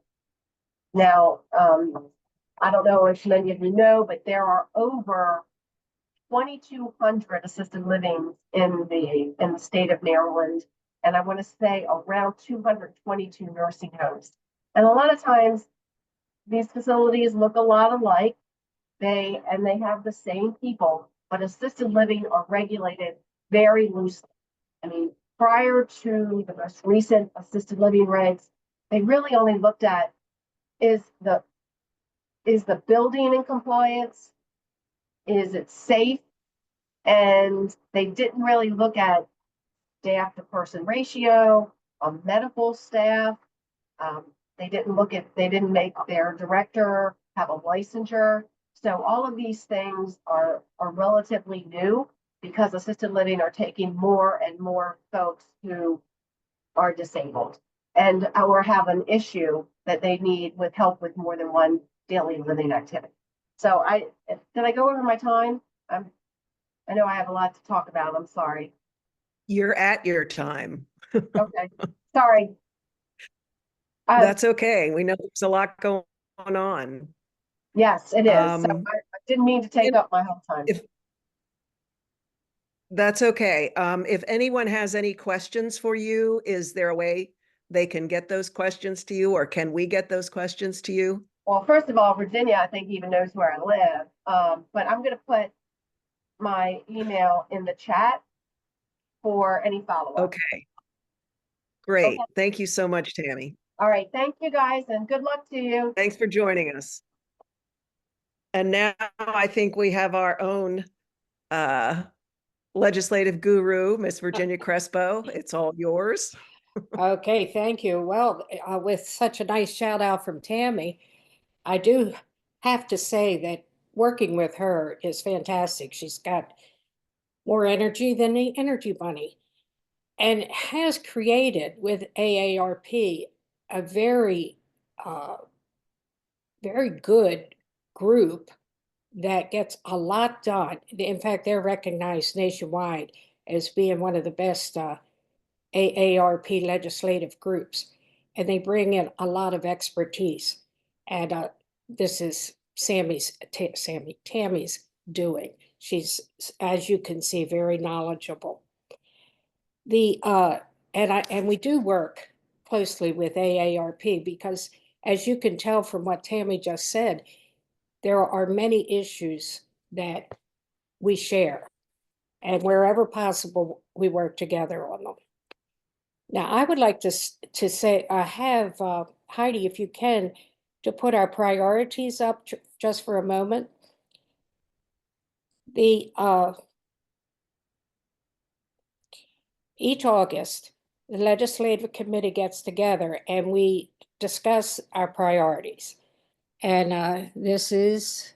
Now, I don't know if many of you know, but there are over 2,200 assisted livings in the state of Maryland, and I want to say around 222 nursing homes. And a lot of times, these facilities look a lot alike. They have the same people, but assisted living are regulated very loosely. I mean, prior to the most recent assisted living regs, they really only looked at is the building in compliance? Is it safe? And they didn't really look at staff to person ratio, medical staff. They didn't make their director have a licensure. So all of these things are relatively new, because assisted living are taking more and more folks who are disabled and or have an issue that they need with help with more than one daily living activity. So did I go over my time? I know I have a lot to talk about. I'm sorry. You're at your time. Okay. Sorry. That's okay. We know there's a lot going on. Yes, it is. So Um, I didn't mean to take and up my whole time. if That's okay. If anyone has any questions for you, is there a way they can get those questions to you, or can we get those questions to you? Well, first of all, Virginia, I think even knows where I live. But I'm going to put my email in the chat for any follow-up. Okay. Great. Okay. Thank you so much, Tammy. All right. Thank you guys and good luck to you. Thanks for joining us. And now I think we have our own legislative guru, Miss Virginia Crespo. It's all yours. Okay, thank you. Well, with such a nice shout out from Tammy, I do have to say that working with her is fantastic. She's got more energy than the Energy Bunny and has created with AARP a uh, very good group that gets a lot done. In fact, they're recognized nationwide as being one of the best AARP legislative groups, and they bring in a lot of expertise. And this is Tammy's doing. She's, as you can see, very knowledgeable. And we do work closely with AARP because, as you can tell from what Tammy just said, there are many issues that we share, and wherever possible, we work together on them. Now, I would like to say, have Heidi, if you can, to put our priorities up just for a moment. Each August, the legislative committee gets together and we discuss our priorities. And this is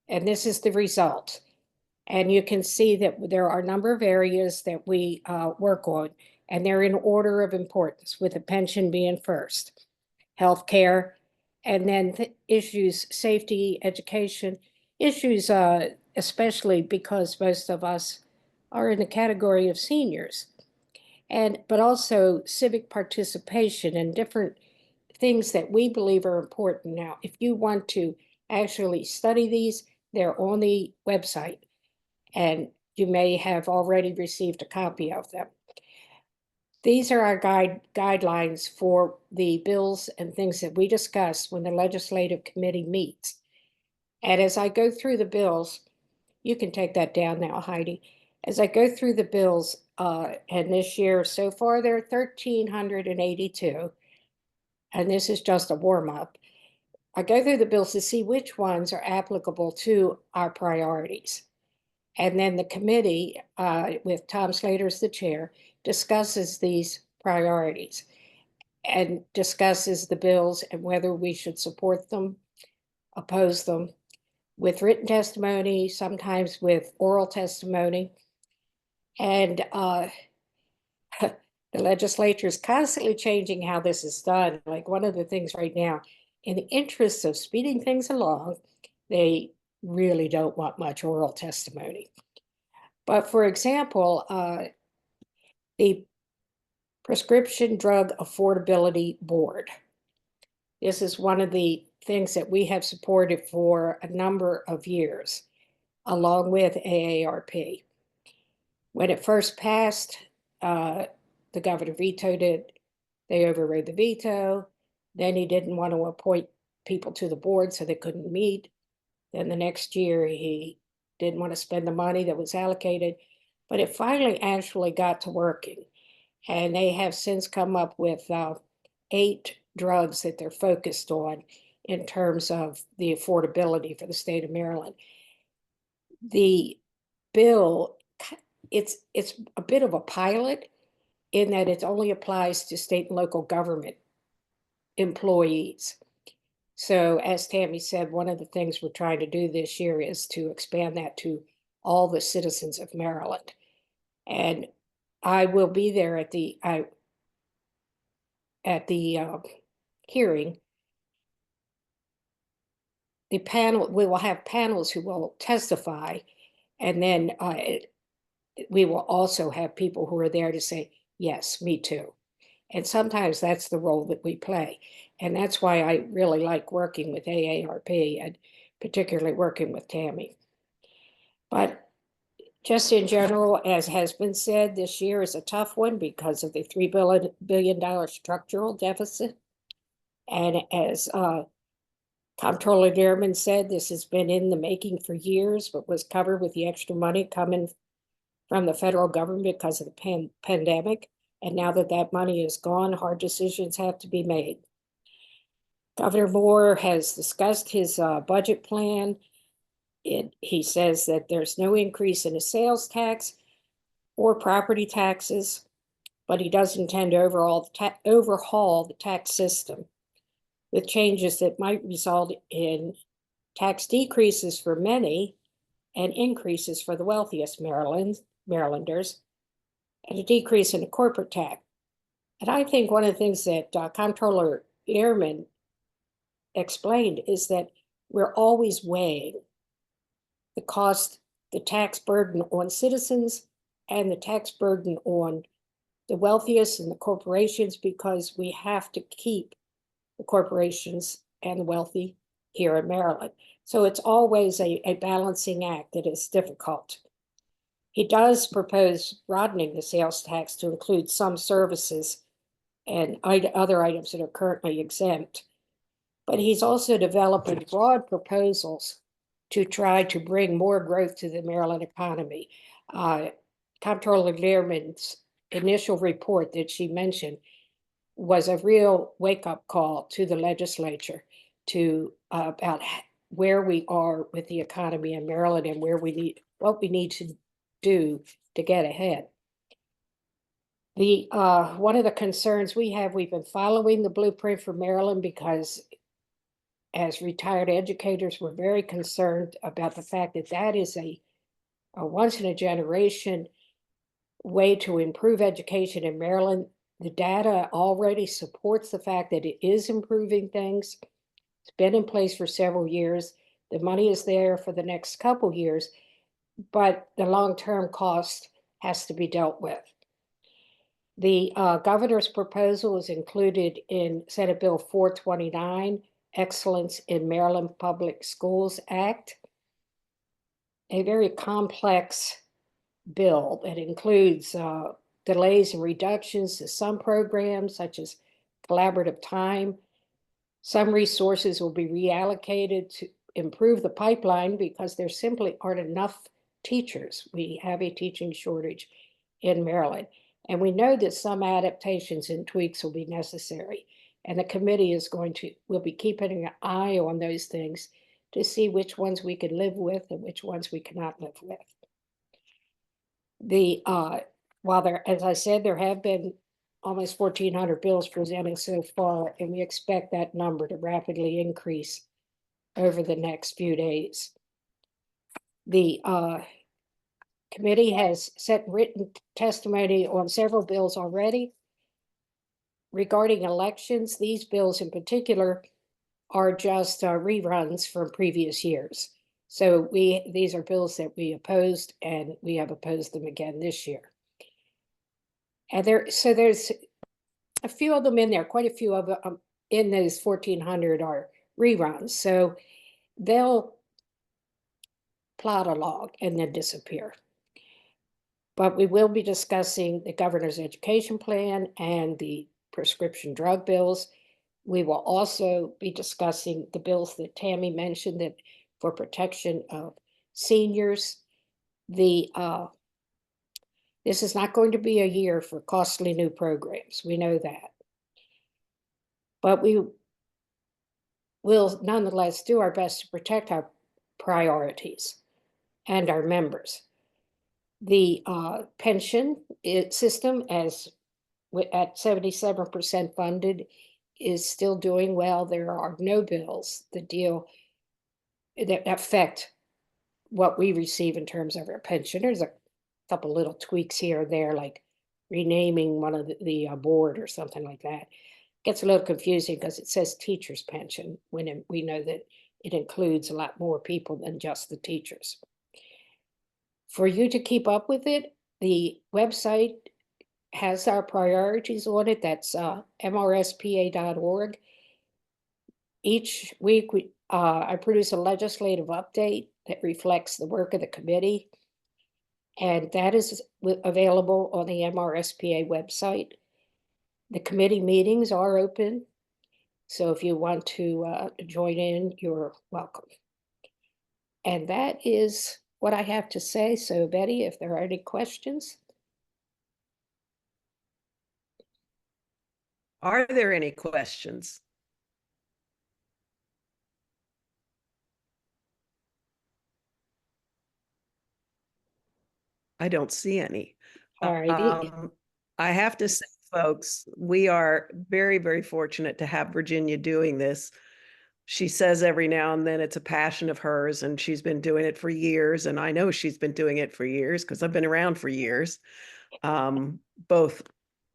the result. And you can see that there are a number of areas that we work on, and they're in order of importance, with the pension being first, healthcare, and then issues, safety, education, issues, especially because most of us are in the category of seniors, but also civic participation and different things that we believe are important. Now, if you want to actually study these, they're on the website, and you may have already received a copy of them. These are our guidelines for the bills and things that we discuss when the legislative committee meets. And as I go through the bills, you can take that down now, Heidi. As I go through the bills, and this year so far there are 1,382, and this is just a warm-up. I go through the bills to see which ones are applicable to our priorities. And then the committee, with Tom Slater as the chair, discusses these priorities and discusses the bills and whether we should support them, oppose them, with written testimony, sometimes with oral testimony. And the legislature is constantly changing how this is done. Like, one of the things right now, in the interest of speeding things along, they really don't want much oral testimony. But for example, the Prescription Drug Affordability Board. This is one of the things that we have supported for a number of years, along with AARP. When it first passed, the governor vetoed it. They overrode the veto. Then he didn't want to appoint people to the board, so they couldn't meet. Then the next year, he didn't want to spend the money that was allocated. But it finally actually got to working. And they have since come up with 8 drugs that they're focused on in terms of the affordability for the state of Maryland. The bill, it's a bit of a pilot in that it only applies to state and local government employees. So as Tammy said, one of the things we're trying to do this year is to expand that to all the citizens of Maryland. And I will be there at the hearing. The panel, we will have panels who will testify, and then we will also have people who are there to say, yes, me too. And sometimes that's the role that we play. And that's why I really like working with AARP and particularly working with Tammy. But just in general, as has been said, this year is a tough one because of the $3 billion structural deficit. And as Comptroller Dearman said, this has been in the making for years, but was covered with the extra money coming from the federal government because of the pandemic. And now that that money is gone, hard decisions have to be made. Governor Moore has discussed his budget plan. He says that there's no increase in the sales tax or property taxes, but he does intend to overhaul the tax system with changes that might result in tax decreases for many and increases for the wealthiest Marylanders, and a decrease in the corporate tax. And I think one of the things that Comptroller Ehrman explained is that we're always weighing the cost, the tax burden on citizens and the tax burden on the wealthiest and the corporations, because we have to keep the corporations and the wealthy here in Maryland. So it's always a balancing act that is difficult. He does propose broadening the sales tax to include some services and other items that are currently exempt. But he's also developing broad proposals to try to bring more growth to the Maryland economy. Comptroller Lehrman's initial report that she mentioned was a real wake-up call to the legislature to about where we are with the economy in Maryland and what we need to do to get ahead. One of the concerns we've been following the blueprint for Maryland because as retired educators, we're very concerned about the fact that that is a once in a generation way to improve education in Maryland. The data already supports the fact that it is improving things. It's been in place for several years. The money is there for the next couple years, but the long-term cost has to be dealt with. The governor's proposal is included in Senate Bill 429, Excellence in Maryland Public Schools Act, a very complex bill that includes delays and reductions to some programs, such as collaborative time. Some resources will be reallocated to improve the pipeline because there simply aren't enough teachers. We have a teaching shortage in Maryland. And we know that some adaptations and tweaks will be necessary. And the committee will be keeping an eye on those things to see which ones we can live with and which ones we cannot live with. While as I said, there have been almost 1,400 bills presented so far, and we expect that number to rapidly increase over the next few days. The committee has set written testimony on several bills already. Regarding elections, these bills in particular are just reruns from previous years. So these are bills that we opposed, and we have opposed them again this year. And there's a few of them in there, quite a few of them in those 1,400 are reruns. So they'll plod along and then disappear. But we will be discussing the governor's education plan and the prescription drug bills. We will also be discussing the bills that Tammy mentioned that for protection of seniors. This is not going to be a year for costly new programs. We know that. But we will nonetheless do our best to protect our priorities and our members. The pension system, at 77% funded, is still doing well. There are no bills that affect what we receive in terms of our pension. There's a couple little tweaks here or there, like renaming one of the board or something like that. Gets a little confusing because it says teacher's pension when we know that it includes a lot more people than just the teachers. For you to keep up with it, the website has our priorities on it. That's mrspa.org. Each week, I produce a legislative update that reflects the work of the committee. And that is available on the MRSPA website. The committee meetings are open. So if you want to join in, you're welcome. And that is what I have to say. So Betty, if there are any questions. Are there any questions? I don't see any. All righty. I have to say, folks, we are very, very fortunate to have Virginia doing this. She says every now and then it's a passion of hers, and she's been doing it for years. And I know she's been doing it for years because I've been around for years, both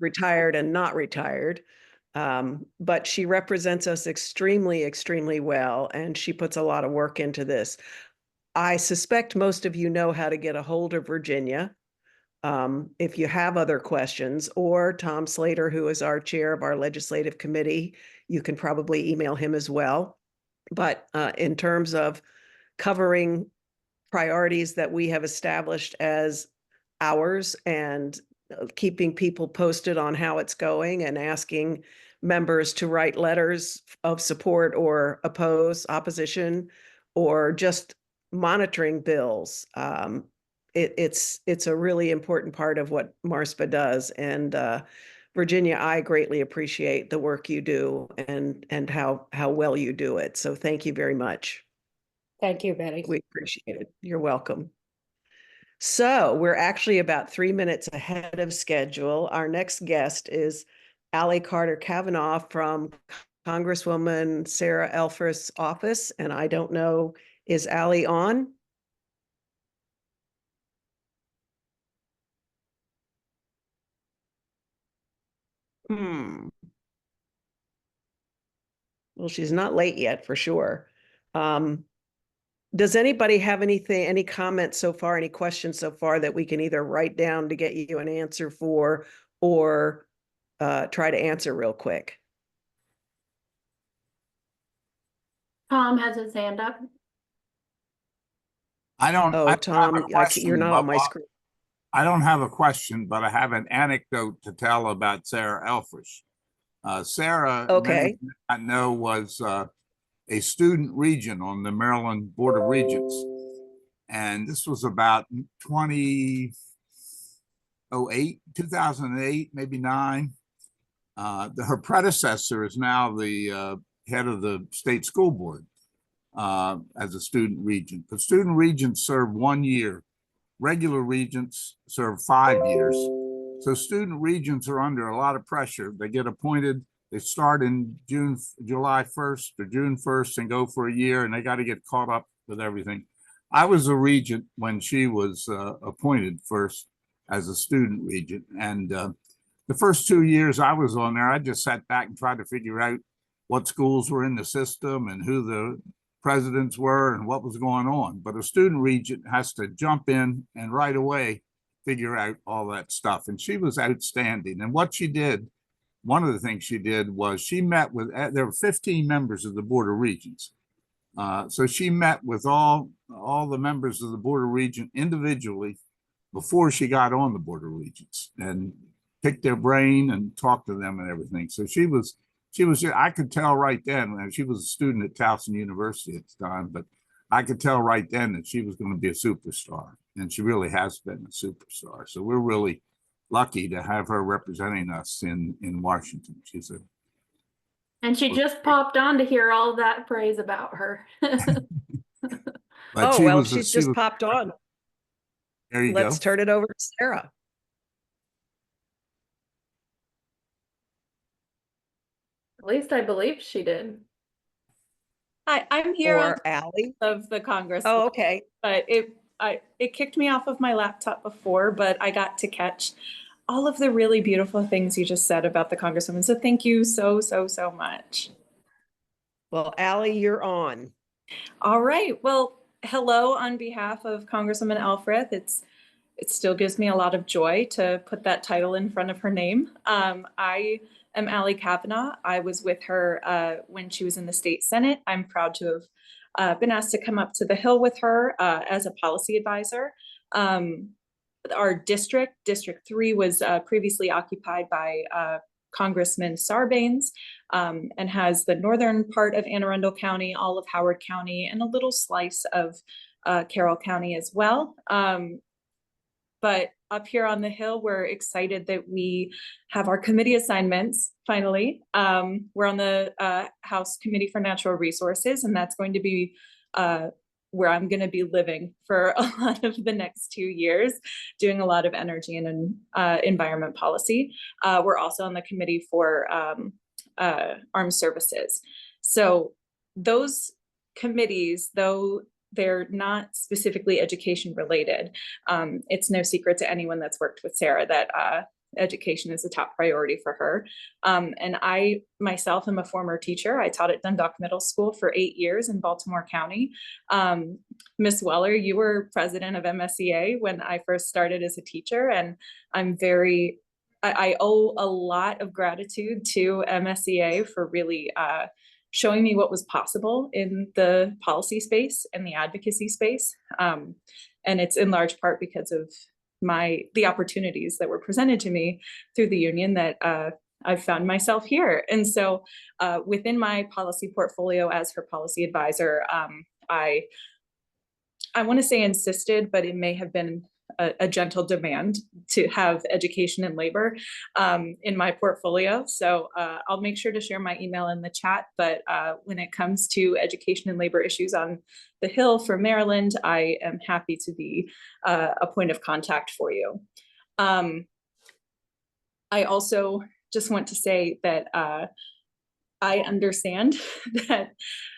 retired and not retired. But she represents us extremely, extremely well, and she puts a lot of work into this. I suspect most of you know how to get a hold of Virginia. If you have other questions, or Tom Slater, who is our chair of our legislative committee, you can probably email him as well. But in terms of covering priorities that we have established as ours and keeping people posted on how it's going and asking members to write letters of support or opposition, or just monitoring bills. It's a really important part of what MRSPA does. And Virginia, I greatly appreciate the work you do and how well you do it. So thank you very much. Thank you, Betty. We appreciate it. You're welcome. So we're actually about 3 minutes ahead of schedule. Our next guest is Allie Carter Kavanaugh from Congresswoman Sarah Elfreth's office. And I don't know, is Allie on? Well, she's not late yet for sure. Does anybody have any comments so far, any questions so far that we can either write down to get you an answer for, or try to answer real quick? Tom has his hand up. I don't Oh, have Tom, a question, you're not on my but screen. I don't have a question, but I have an anecdote to tell about Sarah Elfreth. Sarah, Okay. I know, was a student regent on the Maryland Board of Regents. And this was about 2008, maybe 9. Her predecessor is now the head of the state school board as a student regent. But student regents serve 1 year. Regular regents serve 5 years. So student regents are under a lot of pressure. They get appointed, they start in July 1st or June 1st and go for a year, and they got to get caught up with everything. I was a regent when she was appointed first as a student regent. And the first 2 years I was on there, I just sat back and tried to figure out what schools were in the system and who the presidents were and what was going on. But a student regent has to jump in and right away figure out all that stuff. And she was outstanding. And what she did, one of the things she did was she met with, there were 15 members of the Board of Regents. So she met with all the members of the Board of Regents individually before she got on the Board of Regents, and picked their brain and talked to them and everything. So she was, I could tell right then, and she was a student at Towson University at the time, but I could tell right then that she was going to be a superstar, and she really has been a superstar. So we're really lucky to have her representing us in Washington. And she just popped on to hear all that praise about her. She's just popped on. There you go. Let's turn it over to Sarah. At least I believe she did. Hi, I'm here Or Allie of the Congress. Oh, okay. But it kicked me off of my laptop before, but I got to catch all of the really beautiful things you just said about the Congresswoman. So thank you so much. Well, Allie, you're on. All right. Well, hello on behalf of Congresswoman Elfreth. It's it still gives me a lot of joy to put that title in front of her name. I am Allie Kavanaugh. I was with her when she was in the state Senate. I'm proud to have been asked to come up to the Hill with her as a policy advisor. Our District 3 was previously occupied by Congressman Sarbanes, and has the northern part of Anne Arundel County, all of Howard County, and a little slice of Carroll County as well. But up here on the Hill, we're excited that we have our committee assignments finally. We're on the House Committee for Natural Resources, and that's going to be where I'm going to be living for a lot of the next 2 years, doing a lot of energy and environment policy. We're also on the committee for armed services. So those committees, though they're not specifically education related, it's no secret to anyone that's worked with Sarah that education is a top priority for her. And I myself am a former teacher. I taught at Dundalk Middle School for 8 years in Baltimore County. Miss Weller, you were president of MSEA when I first started as a teacher, and I owe a lot of gratitude to MSEA for really showing me what was possible in the policy space and the advocacy space. And it's in large part because of the opportunities that were presented to me through the union that I've found myself here. And so within my policy portfolio as her policy advisor, I want to say insisted, but it may have been a gentle demand to have education and labor in my portfolio. So I'll make sure to share my email in the chat. But when it comes to education and labor issues on the Hill for Maryland, I am happy to be a point of contact for you. I also just want to say that I understand that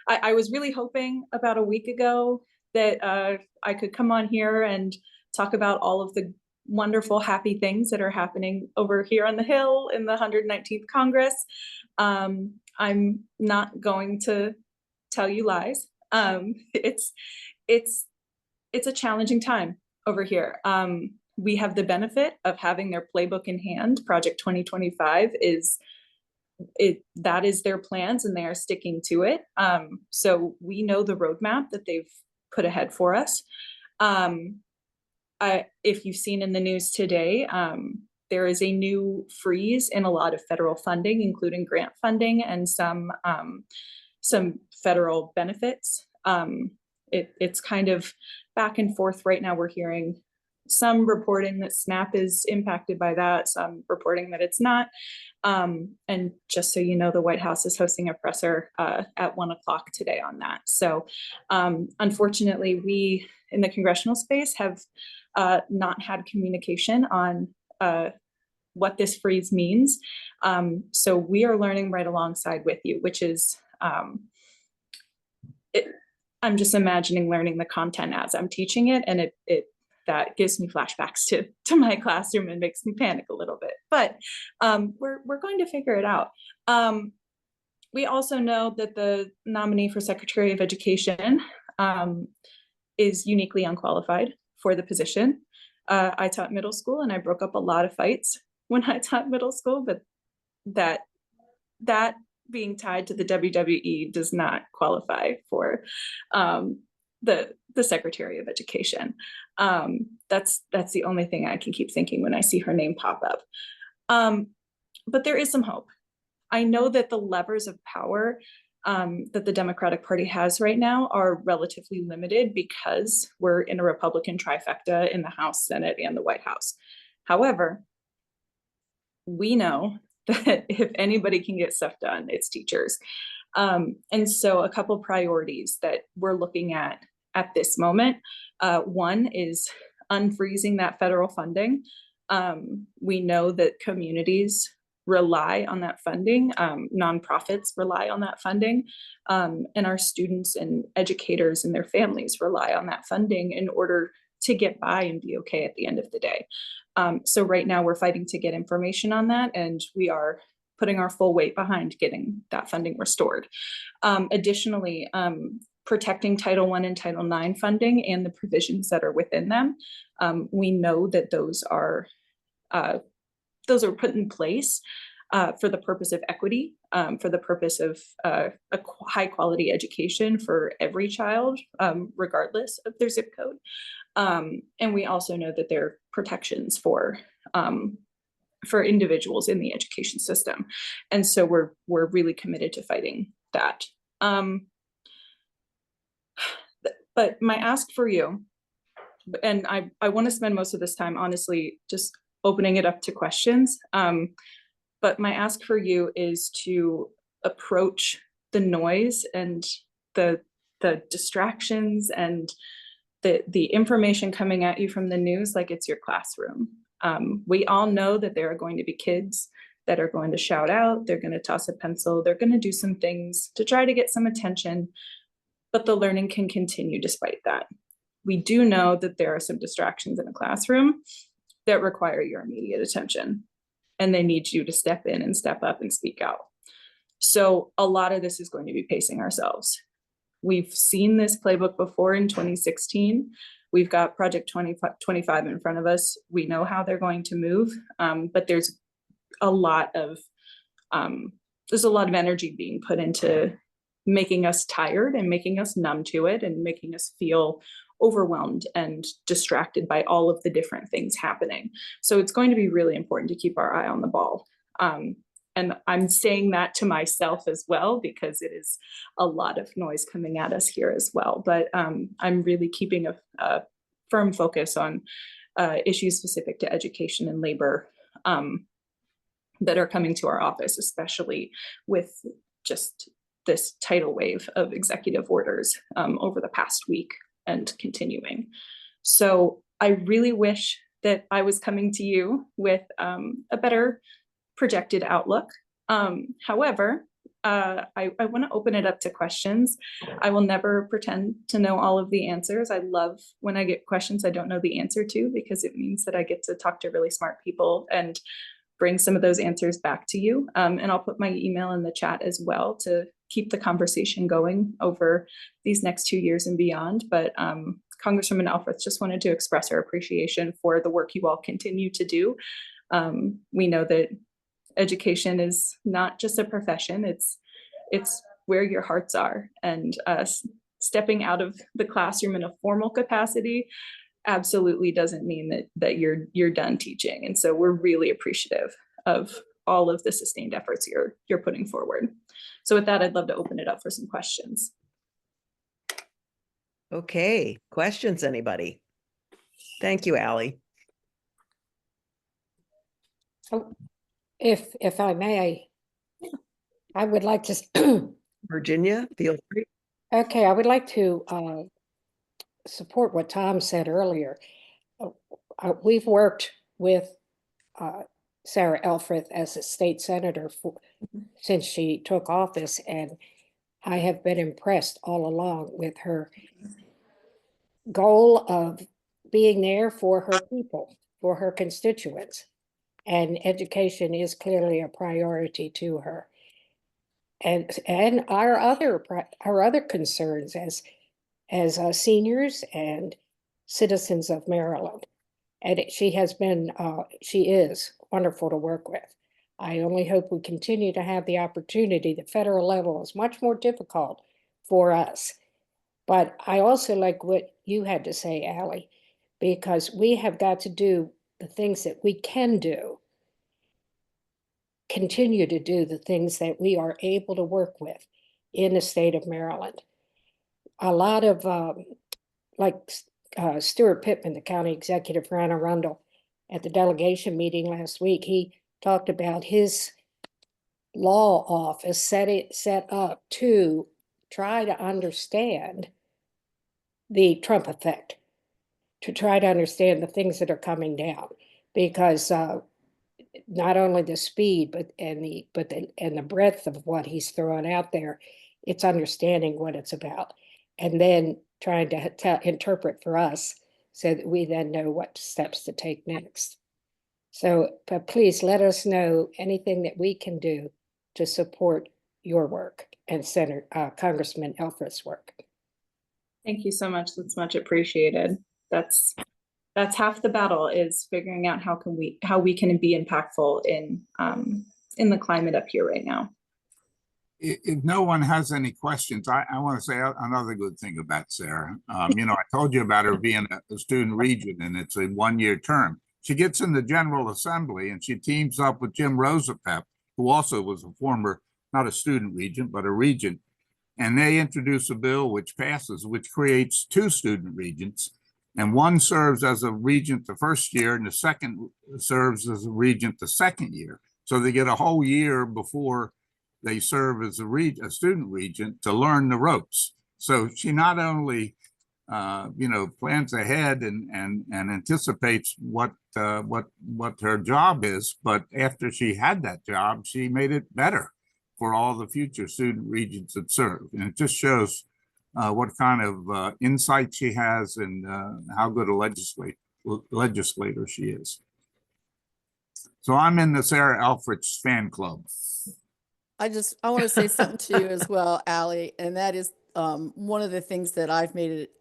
I was really hoping about a week ago that I could come on here and talk about all of the wonderful, happy things that are happening over here on the Hill in the 119th Congress. I'm not going to tell you lies. It's a challenging time over here. We have the benefit of having their playbook in hand. Project 2025 that is their plans, and they are sticking to it. So we know the roadmap that they've put ahead for us. If you've seen in the news today, there is a new freeze in a lot of federal funding, including grant funding and some federal benefits. It's kind of back and forth right now. We're hearing some reporting that SNAP is impacted by that, some reporting that it's not. And just so you know, the White House is hosting a presser at 1 o'clock today on that. So unfortunately, we in the congressional space have not had communication on what this freeze means. So we are learning right alongside with you, which is, I'm just imagining learning the content as I'm teaching it, and that gives me flashbacks to my classroom and makes me panic a little bit, but we're going to figure it out. We also know that the nominee for Secretary of Education is uniquely unqualified for the position. I taught middle school, and I broke up a lot of fights when I taught middle school, but that being tied to the WWE does not qualify for the Secretary of Education. That's the only thing I can keep thinking when I see her name pop up. But there is some hope. I know that the levers of power that the Democratic Party has right now are relatively limited because we're in a Republican trifecta in the House, Senate, and the White House. However, we know that if anybody can get stuff done, it's teachers. And so a couple priorities that we're looking at this moment. One is unfreezing that federal funding. We know that communities rely on that funding, nonprofits rely on that funding, and our students and educators and their families rely on that funding in order to get by and be okay at the end of the day. So right now we're fighting to get information on that, and we are putting our full weight behind getting that funding restored. Additionally, protecting Title I and Title IX funding and the provisions that are within them. We know that those are put in place for the purpose of equity, for the purpose of a high quality education for every child, regardless of their zip code. And we also know that there are protections for individuals in the education system. And so we're really committed to fighting that. But my ask for you, and I want to spend most of this time, honestly, just opening it up to questions. But my ask for you is to approach the noise and the distractions and the information coming at you from the news like it's your classroom. We all know that there are going to be kids that are going to shout out, they're going to toss a pencil, they're going to do some things to try to get some attention, but the learning can continue despite that. We do know that there are some distractions in a classroom that require your immediate attention, and they need you to step in and step up and speak out. So a lot of this is going to be pacing ourselves. We've seen this playbook before in 2016. We've got Project 2025 in front of us. We know how they're going to move, but there's a lot of energy being put into making us tired and making us numb to it and making us feel overwhelmed and distracted by all of the different things happening. So it's going to be really important to keep our eye on the ball. And I'm saying that to myself as well, because it is a lot of noise coming at us here as well. But I'm really keeping a firm focus on issues specific to education and labor that are coming to our office, especially with just this tidal wave of executive orders over the past week and continuing. So I really wish that I was coming to you with a better projected outlook. However, I want to open it up to questions. I will never pretend to know all of the answers. I love when I get questions I don't know the answer to, because it means that I get to talk to really smart people and bring some of those answers back to you. And I'll put my email in the chat as well to keep the conversation going over these next 2 years and beyond. But Congresswoman Elfreth, just wanted to express our appreciation for the work you all continue to do. We know that education is not just a profession, it's where your hearts are, and stepping out of the classroom in a formal capacity absolutely doesn't mean that you're done teaching. And so we're really appreciative of all of the sustained efforts you're putting forward. So with that, I'd love to open it up for some questions. Okay, questions, anybody? Thank you, Allie. Oh, if I may, I would like to. Virginia, feel free. Okay, I would like to support what Tom said earlier. We've worked with Sarah Elfreth as a state senator since she took office, and I have been impressed all along with her goal of being there for her people, for her constituents. And education is clearly a priority to her. And our other concerns as seniors and citizens of Maryland. And she is wonderful to work with. I only hope we continue to have the opportunity. The federal level is much more difficult for us. But I also like what you had to say, Allie, because we have got to do the things that we can do, continue to do the things that we are able to work with in the state of Maryland. A lot of, Stuart Pittman, the county executive for Anne Arundel, at the delegation meeting last week, he talked about his law office set up to try to understand the Trump effect, to try to understand the things that are coming down, because not only the speed, but the breadth of what he's throwing out there, it's understanding what it's about, and then trying to interpret for us so that we then know what steps to take next. So, but please let us know anything that we can do to support your work and Congressman Elfreth's work. Thank you so much. That's much appreciated. That's half the battle, is figuring out how we can be impactful in the climate up here right now. If no one has any questions, I want to say another good thing about Sarah. You know, I told you about her being a student regent, and it's a 1-year term. She gets in the General Assembly and she teams up with Jim Rosapep, who also was a former, not a student regent, but a regent. And they introduce a bill which passes, which creates 2 student regents. And one serves as a regent the first year, and the second serves as a regent the second year. So they get a whole year before they serve as a student regent to learn the ropes. So she not only, you know, plans ahead and anticipates what her job is, but after she had that job, she made it better for all the future student regents that serve. And it just shows what kind of insight she has and how good a legislator she is. So I'm in the Sarah Elfrich fan club. I want to say something to you as well, Allie, and that is one of the things that I've made it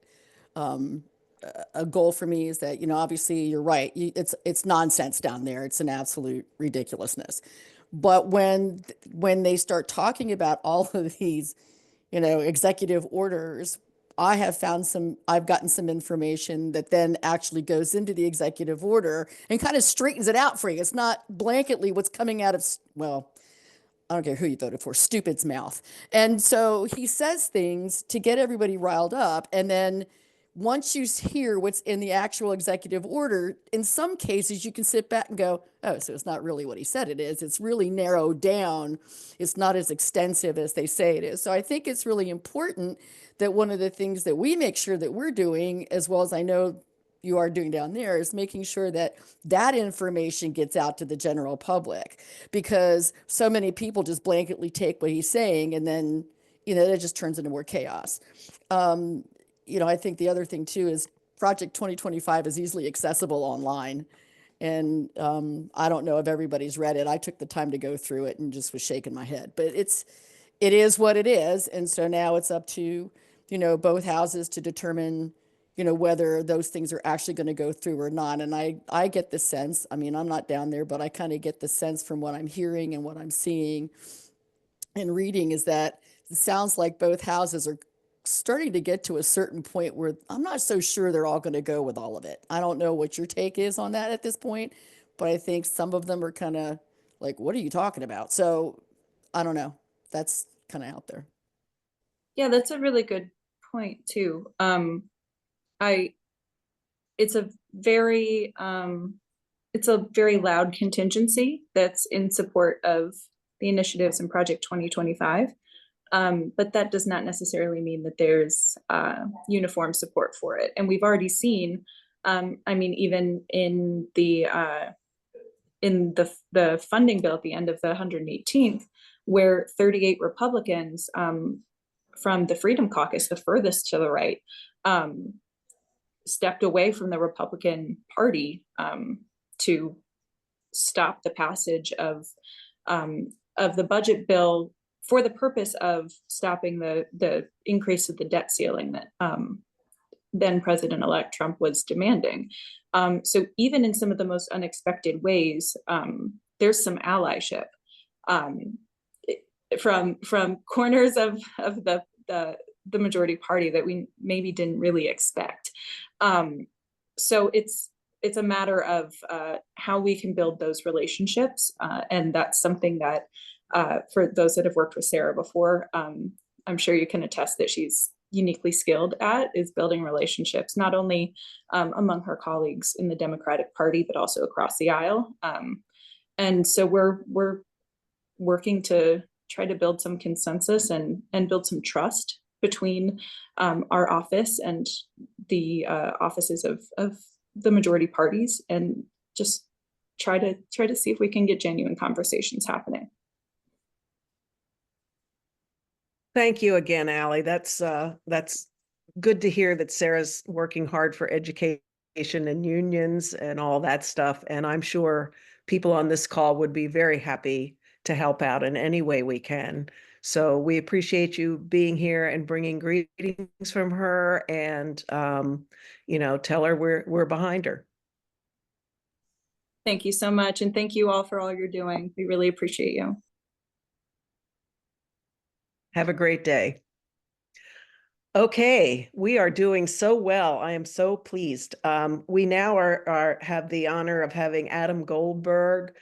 a goal for me is that, you know, obviously you're right. It's nonsense down there. It's an absolute ridiculousness. But when they start talking about all of these, you know, executive orders, I've gotten some information that then actually goes into the executive order and kind of straightens it out for you. It's not blanketly what's coming out of, well, I don't care who you voted for, stupid's mouth. And so he says things to get everybody riled up. And then once you hear what's in the actual executive order, in some cases you can sit back and go, oh, so it's not really what he said it is. It's really narrowed down. It's not as extensive as they say it is. So I think it's really important that one of the things that we make sure that we're doing, as well as I know you are doing down there, is making sure that that information gets out to the general public, because so many people just blanketly take what he's saying and then, you know, it just turns into more chaos. You know, I think the other thing too is Project 2025 is easily accessible online. And I don't know if everybody's read it. I took the time to go through it and just was shaking my head, but it is what it is. And so now it's up to, you know, both houses to determine, you know, whether those things are actually going to go through or not. And I get the sense, I mean, I'm not down there, but I kind of get the sense from what I'm hearing and what I'm seeing and reading is that it sounds like both houses are starting to get to a certain point where I'm not so sure they're all going to go with all of it. I don't know what your take is on that at this point, but I think some of them are kind of like, what are you talking about? So I don't know. That's kind of out there. Yeah, that's a really good point too. It's a very loud contingency that's in support of the initiatives in Project 2025. But that does not necessarily mean that there's uniform support for it. And we've already seen, I mean, even in the funding bill at the end of the 118th, where 38 Republicans from the Freedom Caucus, the furthest to the right, stepped away from the Republican Party to stop the passage of the budget bill for the purpose of stopping the increase of the debt ceiling that then President-elect Trump was demanding. So even in some of the most unexpected ways, there's some allyship from corners of the majority party that we maybe didn't really expect. So it's a matter of how we can build those relationships, and that's something that for those that have worked with Sarah before, I'm sure you can attest that she's uniquely skilled at, is building relationships, not only among her colleagues in the Democratic Party, but also across the aisle. And so we're working to try to build some consensus and build some trust between our office and the offices of the majority parties, and just try to see if we can get genuine conversations happening. Thank you again, Allie. That's good to hear that Sarah's working hard for education and unions and all that stuff. And I'm sure people on this call would be very happy to help out in any way we can. So we appreciate you being here and bringing greetings from her, and, tell her we're behind her. Thank you so much. And thank you all for all you're doing. We really appreciate you. Have a great day. Okay, we are doing so well. I am so pleased. We now have the honor of having Adam Goldberg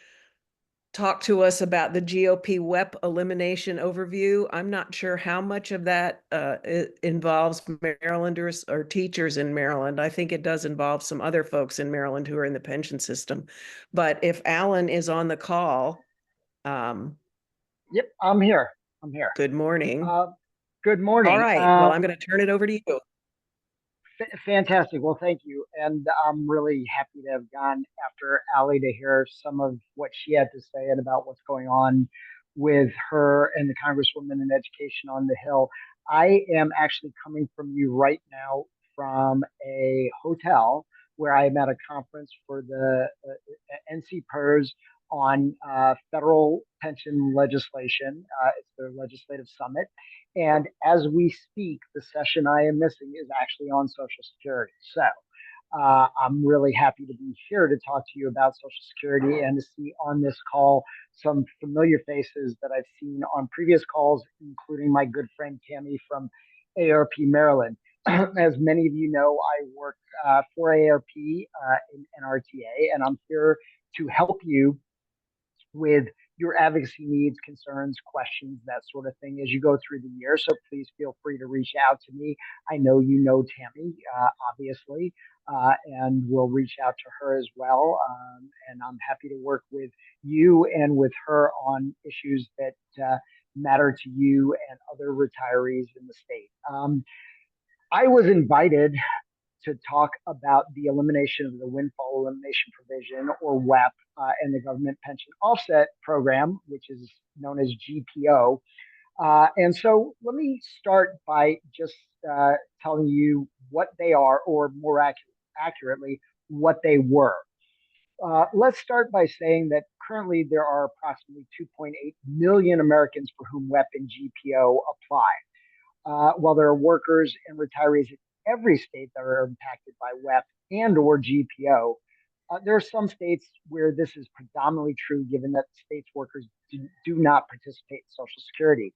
talk to us about the GOP WEP elimination overview. I'm not sure how much of that involves Marylanders or teachers in Maryland. I think it does involve some other folks in Maryland who are in the pension system. But if Alan is on the call, yep, I'm here. Good morning. Good morning. All right. Well, I'm going to turn it over to you. Fantastic. Well, thank you. And I'm really happy to have gone after Allie to hear some of what she had to say and about what's going on with her and the Congresswoman in education on the Hill. I am actually coming from you right now from a hotel where I am at a conference for the NCPERS on federal pension legislation. It's their legislative summit. And as we speak, the session I am missing is actually on Social Security. So I'm really happy to be here to talk to you about Social Security and to see on this call some familiar faces that I've seen on previous calls, including my good friend Tammy from AARP Maryland. As many of you know, I work for AARP in NRTA, and I'm here to help you with your advocacy needs, concerns, questions, that sort of thing as you go through the year. So please feel free to reach out to me. I know you know Tammy, obviously, and we'll reach out to her as well. And I'm happy to work with you and with her on issues that matter to you and other retirees in the state. I was invited to talk about the elimination of the windfall elimination provision, or WEP, and the government pension offset program, which is known as GPO. And so let me start by just telling you what they are, or more accurately, what they were. Let's start by saying that currently there are approximately 2.8 million Americans for whom WEP and GPO apply. While there are workers and retirees in every state that are impacted by WEP and or GPO, there are some states where this is predominantly true, given that states' workers do not participate in Social Security.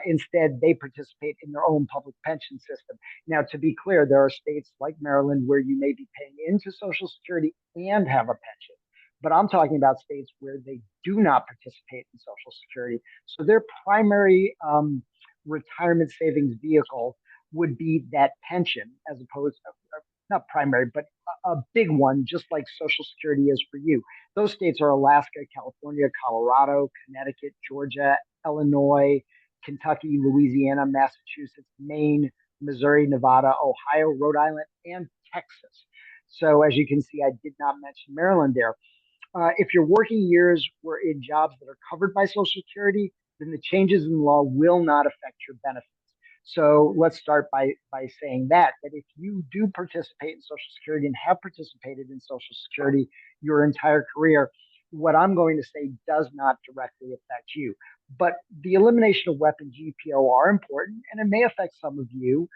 Instead, they participate in their own public pension system. Now, to be clear, there are states like Maryland where you may be paying into Social Security and have a pension. But I'm talking about states where they do not participate in Social Security. So their primary retirement savings vehicle would be that pension, as opposed to, not primary, but a big one, just like Social Security is for you. Those states are Alaska, California, Colorado, Connecticut, Georgia, Illinois, Kentucky, Louisiana, Massachusetts, Maine, Missouri, Nevada, Ohio, Rhode Island, and Texas. So as you can see, I did not mention Maryland there. If your working years were in jobs that are covered by Social Security, then the changes in the law will not affect your benefits. So let's start by saying that if you do participate in Social Security and have participated in Social Security your entire career, what I'm going to say does not directly affect you. But the elimination of WEP and GPO are important, and it may affect some of you.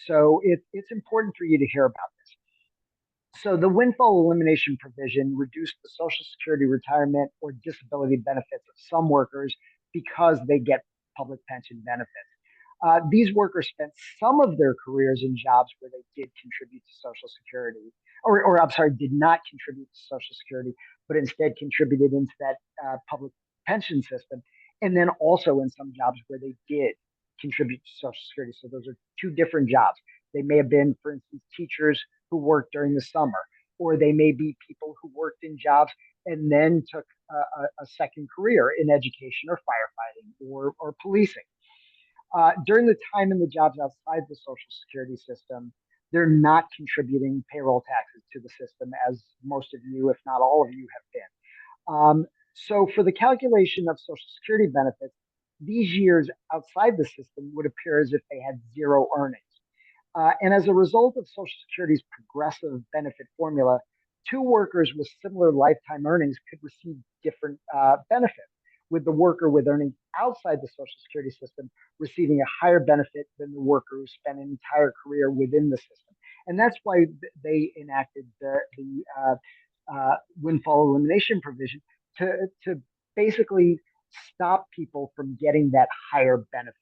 So it's important for you to hear about this. So the windfall elimination provision reduced the Social Security retirement or disability benefits of some workers because they get public pension benefits. These workers spent some of their careers in jobs where they did contribute to Social Security, or I'm sorry, did not contribute to Social Security, but instead contributed into that public pension system. And then also in some jobs where they did contribute to Social Security. So those are two different jobs. They may have been, for instance, teachers who worked during the summer, or they may be people who worked in jobs and then took a second career in education or firefighting or policing. During the time in the jobs outside the Social Security system, they're not contributing payroll taxes to the system, as most of you, if not all of you, have been. So for the calculation of Social Security benefits, these years outside the system would appear as if they had zero earnings. And as a result of Social Security's progressive benefit formula, two workers with similar lifetime earnings could receive different benefits. with the worker with earnings outside the Social Security system receiving a higher benefit than the worker who spent an entire career within the system. And that's why they enacted the windfall elimination provision to basically stop people from getting that higher benefit.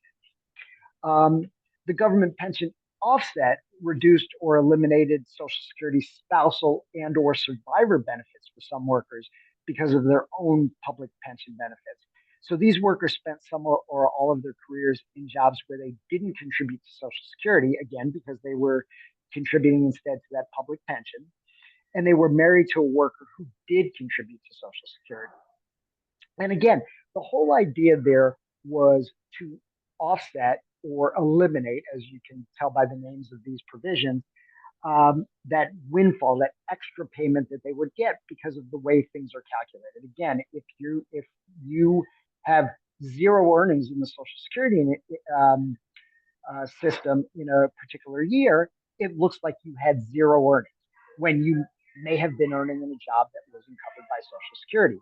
The government pension offset reduced or eliminated Social Security spousal and or survivor benefits for some workers because of their own public pension benefits. So these workers spent some or all of their careers in jobs where they didn't contribute to Social Security, again, because they were contributing instead to that public pension. And they were married to a worker who did contribute to Social Security. And again, the whole idea there was to offset or eliminate, as you can tell by the names of these provisions, that windfall, that extra payment that they would get because of the way things are calculated. Again, if you have zero earnings in the Social Security system in a particular year, it looks like you had zero earnings when you may have been earning in a job that wasn't covered by Social Security.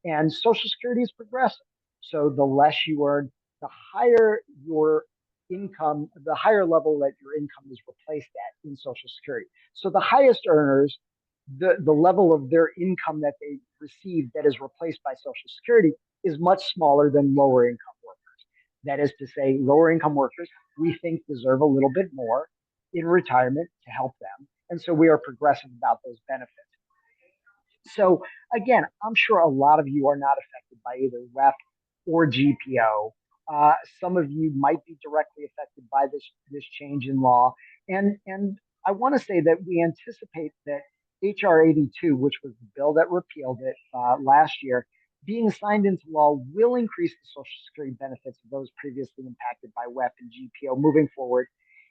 And Social Security is progressive. So the less you earn, the higher your income, the higher level that your income is replaced at in Social Security. So the highest earners, the level of their income that they receive that is replaced by Social Security is much smaller than lower income workers. That is to say, lower income workers, we think, deserve a little bit more in retirement to help them. And so we are progressive about those benefits. So again, I'm sure a lot of you are not affected by either WEP or GPO. Some of you might be directly affected by this change in law. And I want to say that we anticipate that HR 82, which was the bill that repealed it last year, being signed into law will increase the Social Security benefits of those previously impacted by WEP and GPO moving forward,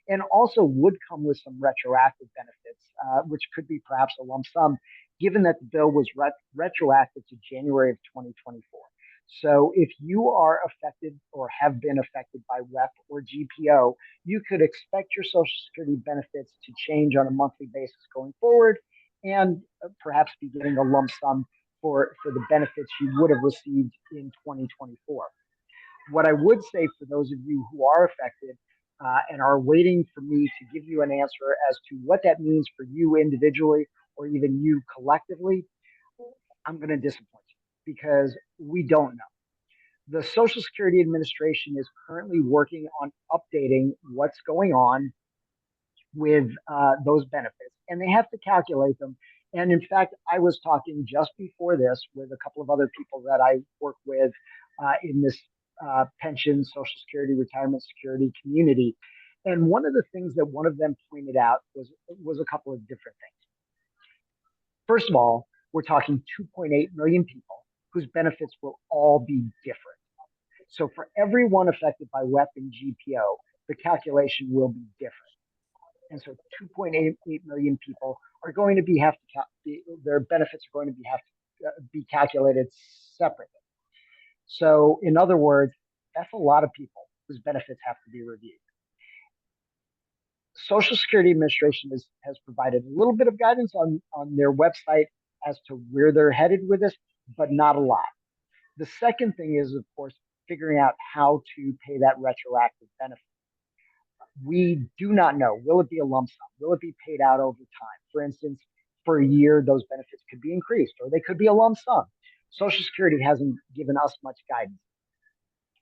and also would come with some retroactive benefits, which could be perhaps a lump sum, given that the bill was retroactive to January of 2024. So if you are affected or have been affected by WEP or GPO, you could expect your Social Security benefits to change on a monthly basis going forward, and perhaps be getting a lump sum for the benefits you would have received in 2024. What I would say for those of you who are affected and are waiting for me to give you an answer as to what that means for you individually or even you collectively, I'm going to disappoint you because we don't know. The Social Security Administration is currently working on updating what's going on with those benefits, and they have to calculate them. And in fact, I was talking just before this with a couple of other people that I work with in this pension, Social Security, retirement security community. And one of the things that one of them pointed out was a couple of different things. First of all, we're talking 2.8 million people whose benefits will all be different. So for everyone affected by WEP and GPO, the calculation will be different. And so 2.8 million people are going to their benefits are going to have to be calculated separately. So in other words, that's a lot of people whose benefits have to be reviewed. Social Security Administration has provided a little bit of guidance on their website as to where they're headed with this, but not a lot. The second thing is, of course, figuring out how to pay that retroactive benefit. We do not know. Will it be a lump sum? Will it be paid out over time? For instance, for a year, those benefits could be increased, or they could be a lump sum. Social Security hasn't given us much guidance.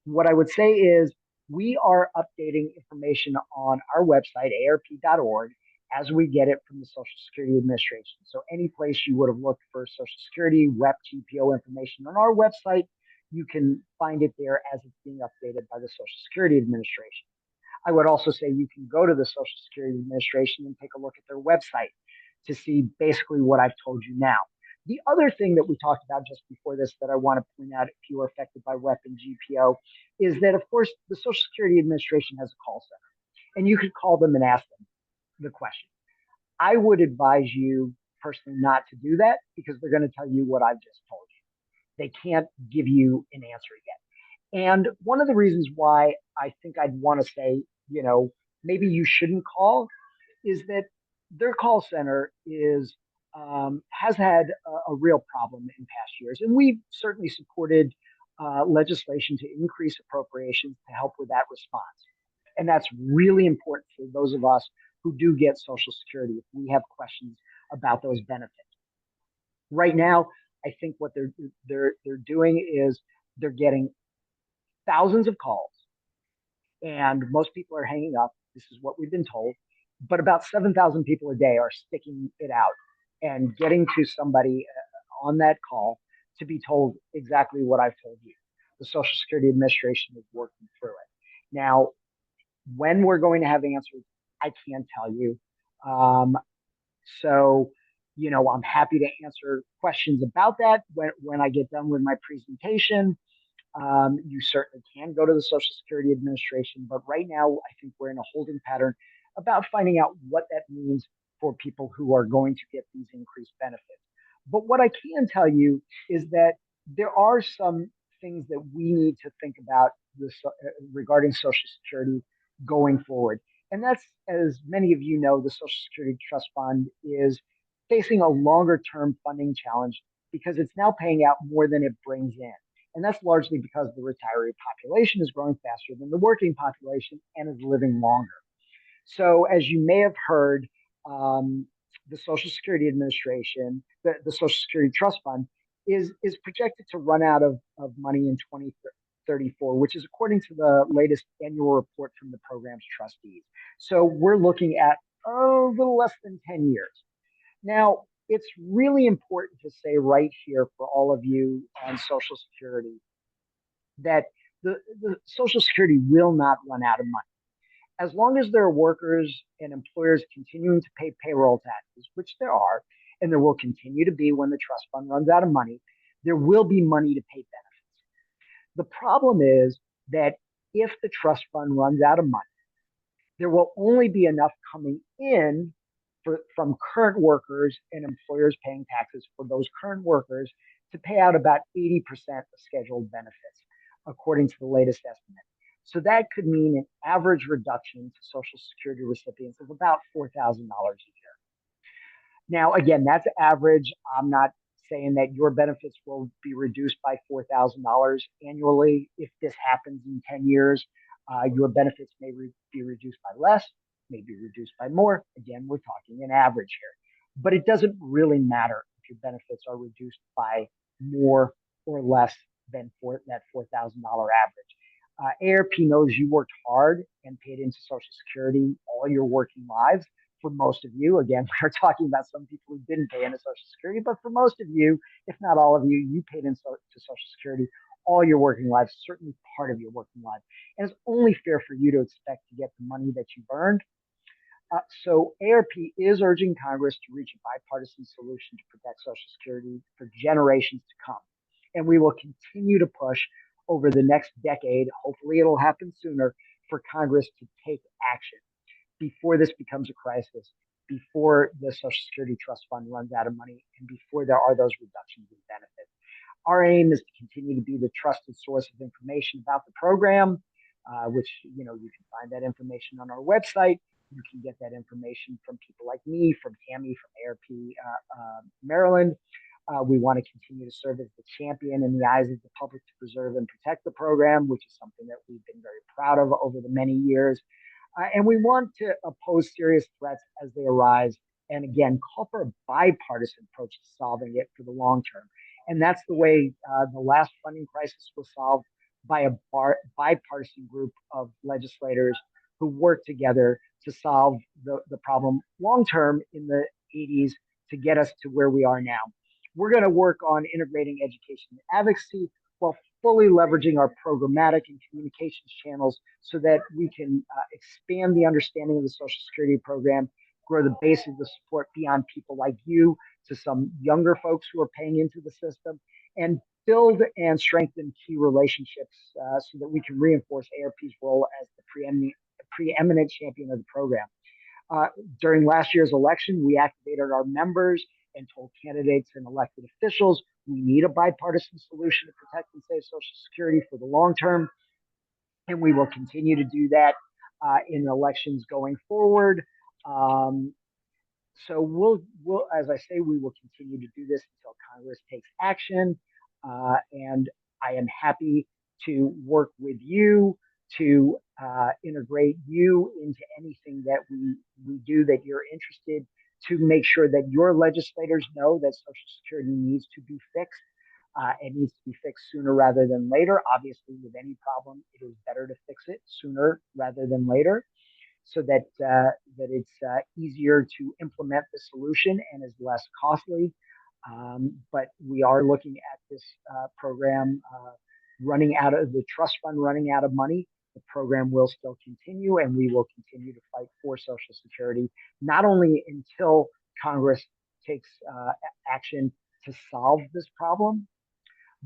What I would say is we are updating information on our website, AARP.org, as we get it from the Social Security Administration. So any place you would have looked for Social Security, WEP, GPO information on our website, you can find it there as it's being updated by the Social Security Administration. I would also say you can go to the Social Security Administration and take a look at their website to see basically what I've told you now. The other thing that we talked about just before this that I want to point out if you are affected by WEP and GPO is that, of course, the Social Security Administration has a call center, and you could call them and ask them the question. I would advise you personally not to do that because they're going to tell you what I've just told you. They can't give you an answer yet. And one of the reasons why I think I'd want to say, maybe you shouldn't call is that their call center has had a real problem in past years. And we've certainly supported legislation to increase appropriations to help with that response. And that's really important for those of us who do get Social Security if we have questions about those benefits. Right now, I think what they're doing is they're getting thousands of calls, and most people are hanging up. This is what we've been told, but about 7,000 people a day are sticking it out and getting to somebody on that call to be told exactly what I've told you. The Social Security Administration is working through it. Now, when we're going to have answers, I can't tell you. So, you know, I'm happy to answer questions about that when I get done with my presentation. You certainly can go to the Social Security Administration, but right now I think we're in a holding pattern about finding out what that means for people who are going to get these increased benefits. But what I can tell you is that there are some things that we need to think about regarding Social Security going forward. And that's, as many of you know, the Social Security Trust Fund is facing a longer term funding challenge because it's now paying out more than it brings in. And that's largely because the retiree population is growing faster than the working population and is living longer. So as you may have heard, the Social Security Administration, the Social Security Trust Fund is projected to run out of money in 2034, which is according to the latest annual report from the program's trustees. So we're looking at a little less than 10 years. Now, it's really important to say right here for all of you on Social Security that the Social Security will not run out of money. As long as there are workers and employers continuing to pay payroll taxes, which there are, and there will continue to be when the trust fund runs out of money, there will be money to pay benefits. The problem is that if the trust fund runs out of money, there will only be enough coming in from current workers and employers paying taxes for those current workers to pay out about 80% of scheduled benefits, according to the latest estimate. So that could mean an average reduction to Social Security recipients of about $4,000 a year. Now, again, that's average. I'm not saying that your benefits will be reduced by $4,000 annually. If this happens in 10 years, your benefits may be reduced by less, may be reduced by more. Again, we're talking an average here. But it doesn't really matter if your benefits are reduced by more or less than that $4,000 average. AARP knows you worked hard and paid into Social Security all your working lives. For most of you, again, we're talking about some people who didn't pay into Social Security, but for most of you, if not all of you, you paid into Social Security all your working lives, certainly part of your working life. And it's only fair for you to expect to get the money that you've earned. So AARP is urging Congress to reach a bipartisan solution to protect Social Security for generations to come. And we will continue to push over the next decade, hopefully it'll happen sooner, for Congress to take action before this becomes a crisis, before the Social Security Trust Fund runs out of money, and before there are those reductions in benefits. Our aim is to continue to be the trusted source of information about the program, which, you know, you can find that information on our website. You can get that information from people like me, from Tammy, from AARP Maryland. We want to continue to serve as the champion in the eyes of the public to preserve and protect the program, which is something that we've been very proud of over the many years. And we want to oppose serious threats as they arise, and again, call for a bipartisan approach to solving it for the long term. And that's the way the last funding crisis was solved, by a bipartisan group of legislators who worked together to solve the problem long term in the 80s to get us to where we are now. We're going to work on integrating education and advocacy while fully leveraging our programmatic and communications channels so that we can expand the understanding of the Social Security program, grow the base of the support beyond people like you to some younger folks who are paying into the system, and build and strengthen key relationships so that we can reinforce AARP's role as the preeminent champion of the program. During last year's election, we activated our members and told candidates and elected officials we need a bipartisan solution to protect and save Social Security for the long term. And we will continue to do that in elections going forward. So we'll, as I say, we will continue to do this until Congress takes action. And I am happy to work with you to integrate you into anything that we do that you're interested, to make sure that your legislators know that Social Security needs to be fixed. It needs to be fixed sooner rather than later. Obviously, with any problem, it is better to fix it sooner rather than later, so that it's easier to implement the solution and is less costly. But we are looking at this program running out of the trust fund, running out of money. The program will still continue, and we will continue to fight for Social Security, not only until Congress takes action to solve this problem,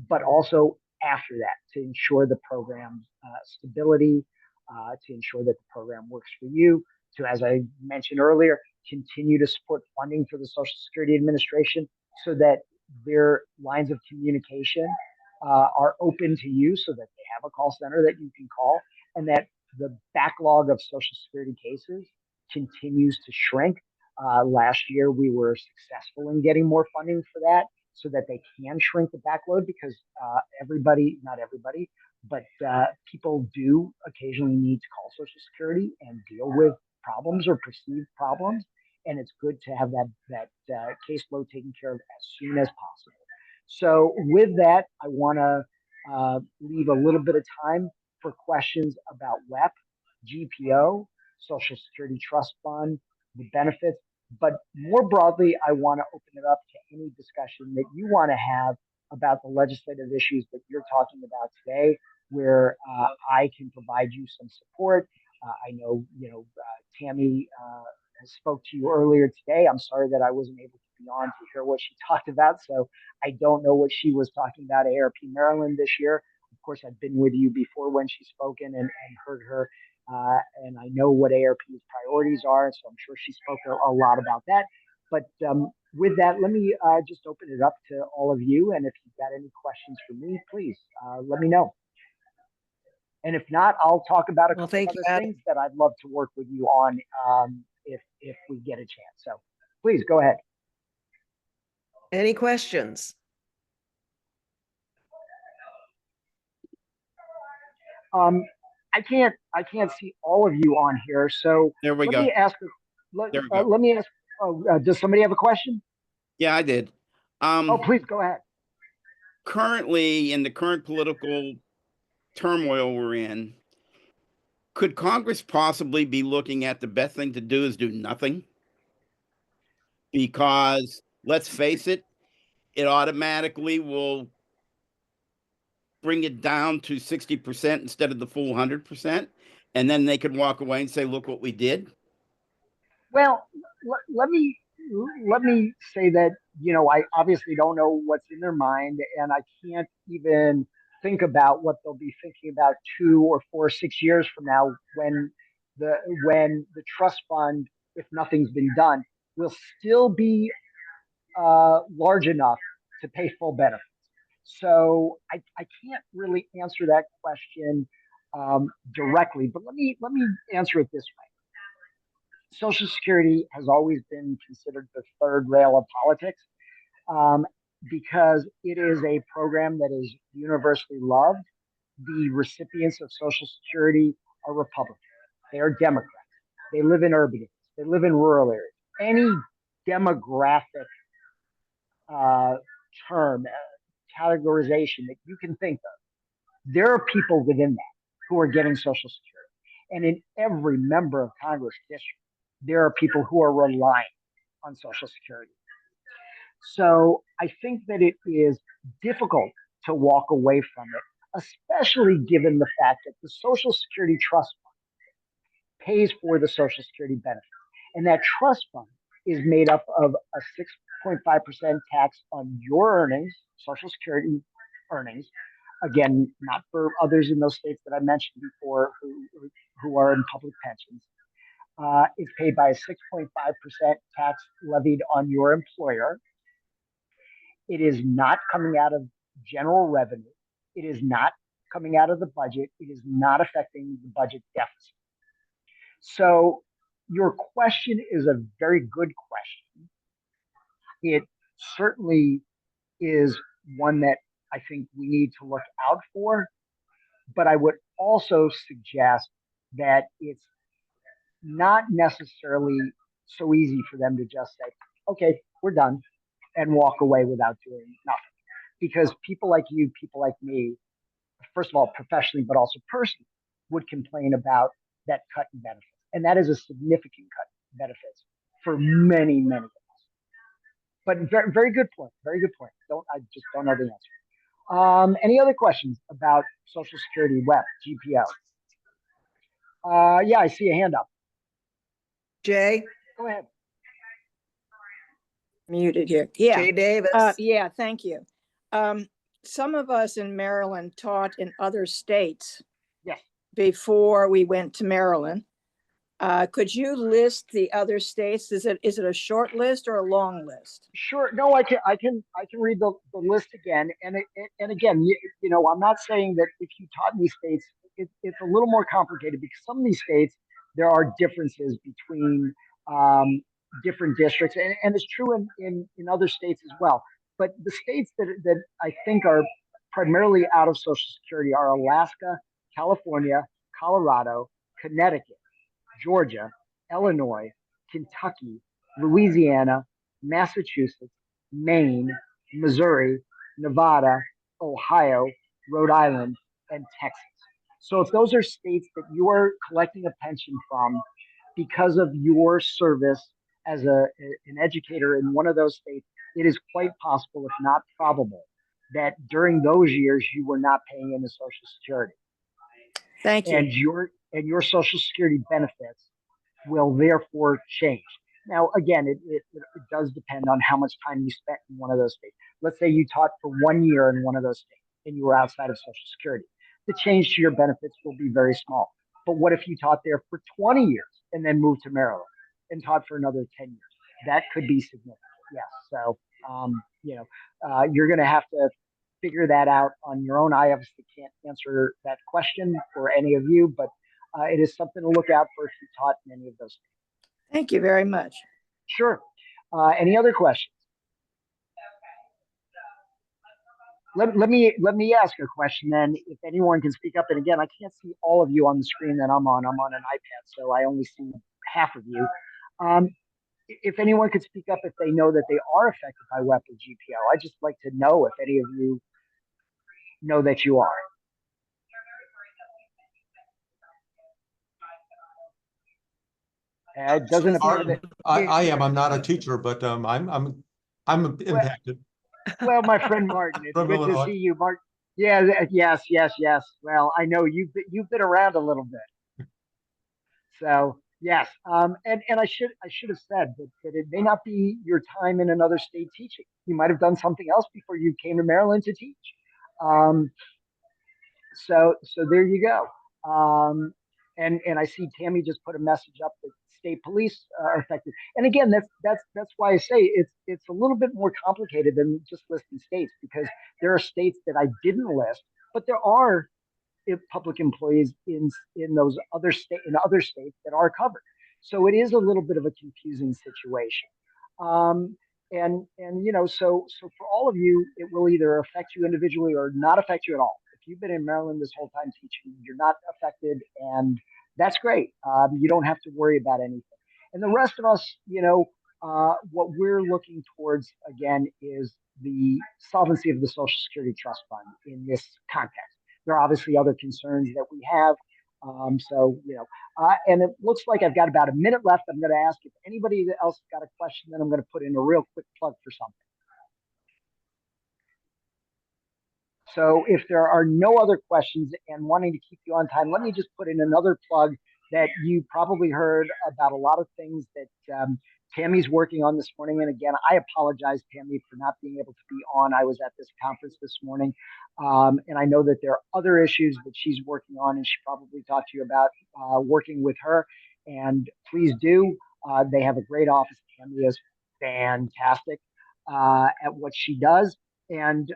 but also after that, to ensure the program's stability, to ensure that the program works for you, to, as I mentioned earlier, continue to support funding for the Social Security Administration so that their lines of communication are open to you, so that they have a call center that you can call, and that the backlog of Social Security cases continues to shrink. Last year, we were successful in getting more funding for that, so that they can shrink the backload, because not everybody, but people do occasionally need to call Social Security and deal with problems or perceived problems. And it's good to have that caseload taken care of as soon as possible. So with that, I want to leave a little bit of time for questions about WEP, GPO, Social Security Trust Fund, the benefits. But more broadly, I want to open it up to any discussion that you want to have about the legislative issues that you're talking about today, where I can provide you some support. I know, Tammy spoke to you earlier today. I'm sorry that I wasn't able to be on to hear what she talked about, so I don't know what she was talking about at AARP Maryland this year. Of course, I've been with you before when she's spoken and heard her. And I know what AARP's priorities are, so I'm sure she spoke a lot about that. But with that, let me just open it up to all of you. And if you've got any questions for me, please let me know. And if not, I'll talk about a couple other things that I'd love to work with you on if we get a chance. So please go ahead. Any questions? I can't see all of you on here, so there we let go. me ask. Let me ask. Does somebody have a question? Yeah, I did. Oh, please go ahead. Currently, in the current political turmoil we're in, could Congress possibly be looking at the best thing to do is do nothing? Because let's face it, it automatically will bring it down to 60% instead of the full 100%. And then they could walk away and say, look what we did. Well, let me say that, I obviously don't know what's in their mind, and I can't even think about what they'll be thinking about 2 or 4 or 6 years from now, when the trust fund, if nothing's been done, will still be large enough to pay full benefits. So I can't really answer that question directly, but let me answer it this way. Social Security has always been considered the third rail of politics because it is a program that is universally loved. The recipients of Social Security are Republicans. They are Democrats. They live in urban areas. They live in rural areas. Any demographic term, categorization that you can think of, there are people within that who are getting Social Security. And in every member of Congress district, there are people who are relying on Social Security. So I think that it is difficult to walk away from it, especially given the fact that the Social Security Trust Fund pays for the Social Security benefits. And that trust fund is made up of a 6.5% tax on your earnings, Social Security earnings. Again, not for others in those states that I mentioned before who are in public pensions. Is paid by a 6.5% tax levied on your employer. It is not coming out of general revenue. It is not coming out of the budget. It is not affecting the budget deficit. So your question is a very good question. It certainly is one that I think we need to look out for. But I would also suggest that it's not necessarily so easy for them to just say, okay, we're done, and walk away without doing nothing. Because people like you, people like me, first of all, professionally, but also personally, would complain about that cut in benefits. And that is a significant cut in benefits for many, many of us. But very, very good point. Very good point. I just don't know the answer. Any other questions about Social Security, WEP, GPO? Yeah, I see a hand up. Jay? Go ahead. Muted here. Yeah. Jay Davis. Yeah, thank you. Some of us in Maryland taught in other states. Yes. Before we went to Maryland. Could you list the other states? Is it a short list or a long list? Sure. No, I can read the list again. And again, you know, I'm not saying that if you taught in these states, it's a little more complicated because some of these states, there are differences between different districts, and it's true in other states as well. But the states that I think are primarily out of Social Security are Alaska, California, Colorado, Connecticut, Georgia, Illinois, Kentucky, Louisiana, Massachusetts, Maine, Missouri, Nevada, Ohio, Rhode Island, and Texas. So if those are states that you are collecting a pension from because of your service as an educator in one of those states, it is quite possible, if not probable, that during those years you were not paying into Social Security. Thank you. And your Social Security benefits will therefore change. Now, again, it does depend on how much time you spent in one of those states. Let's say you taught for 1 year in one of those states and you were outside of Social Security. The change to your benefits will be very small. But what if you taught there for 20 years and then moved to Maryland and taught for another 10 years? That could be significant. Yes. So, you know, you're going to have to figure that out on your own. I obviously can't answer that question for any of you, but it is something to look out for if you taught in any of those states. Thank you very much. Sure. Any other questions? Let me ask a question then, if anyone can speak up. And again, I can't see all of you on the screen that I'm on. I'm on an iPad, so I only see half of you. If anyone could speak up if they know that they are affected by WEP or GPO, I'd just like to know if any of you know that you are. It doesn't appear that I am. I'm not a teacher, but I'm impacted. Well, my friend Martin, it's From good Illinois. to see you, Martin. Yeah, yes. Well, I know you've been around a little bit. So yes, and I should have said that it may not be your time in another state teaching. You might have done something else before you came to Maryland to teach. So there you go. And I see Tammy just put a message up that state police are affected. And again, that's why I say it's a little bit more complicated than just listing states, because there are states that I didn't list, but there are public employees in those other states that are covered. So it is a little bit of a confusing situation. And you know, so for all of you, it will either affect you individually or not affect you at all. If you've been in Maryland this whole time teaching, you're not affected, and that's great. You don't have to worry about anything. And the rest of us, you know, what we're looking towards, again, is the solvency of the Social Security Trust Fund in this context. There are obviously other concerns that we have. So, you know, and it looks like I've got about a minute left. I'm going to ask if anybody else got a question, then I'm going to put in a real quick plug for something. So if there are no other questions and wanting to keep you on time, let me just put in another plug that you probably heard about a lot of things that Tammy's working on this morning. And again, I apologize, Tammy, for not being able to be on. I was at this conference this morning. And I know that there are other issues that she's working on, and she probably talked to you about working with her. And please do. They have a great office. Tammy is fantastic at what she does. And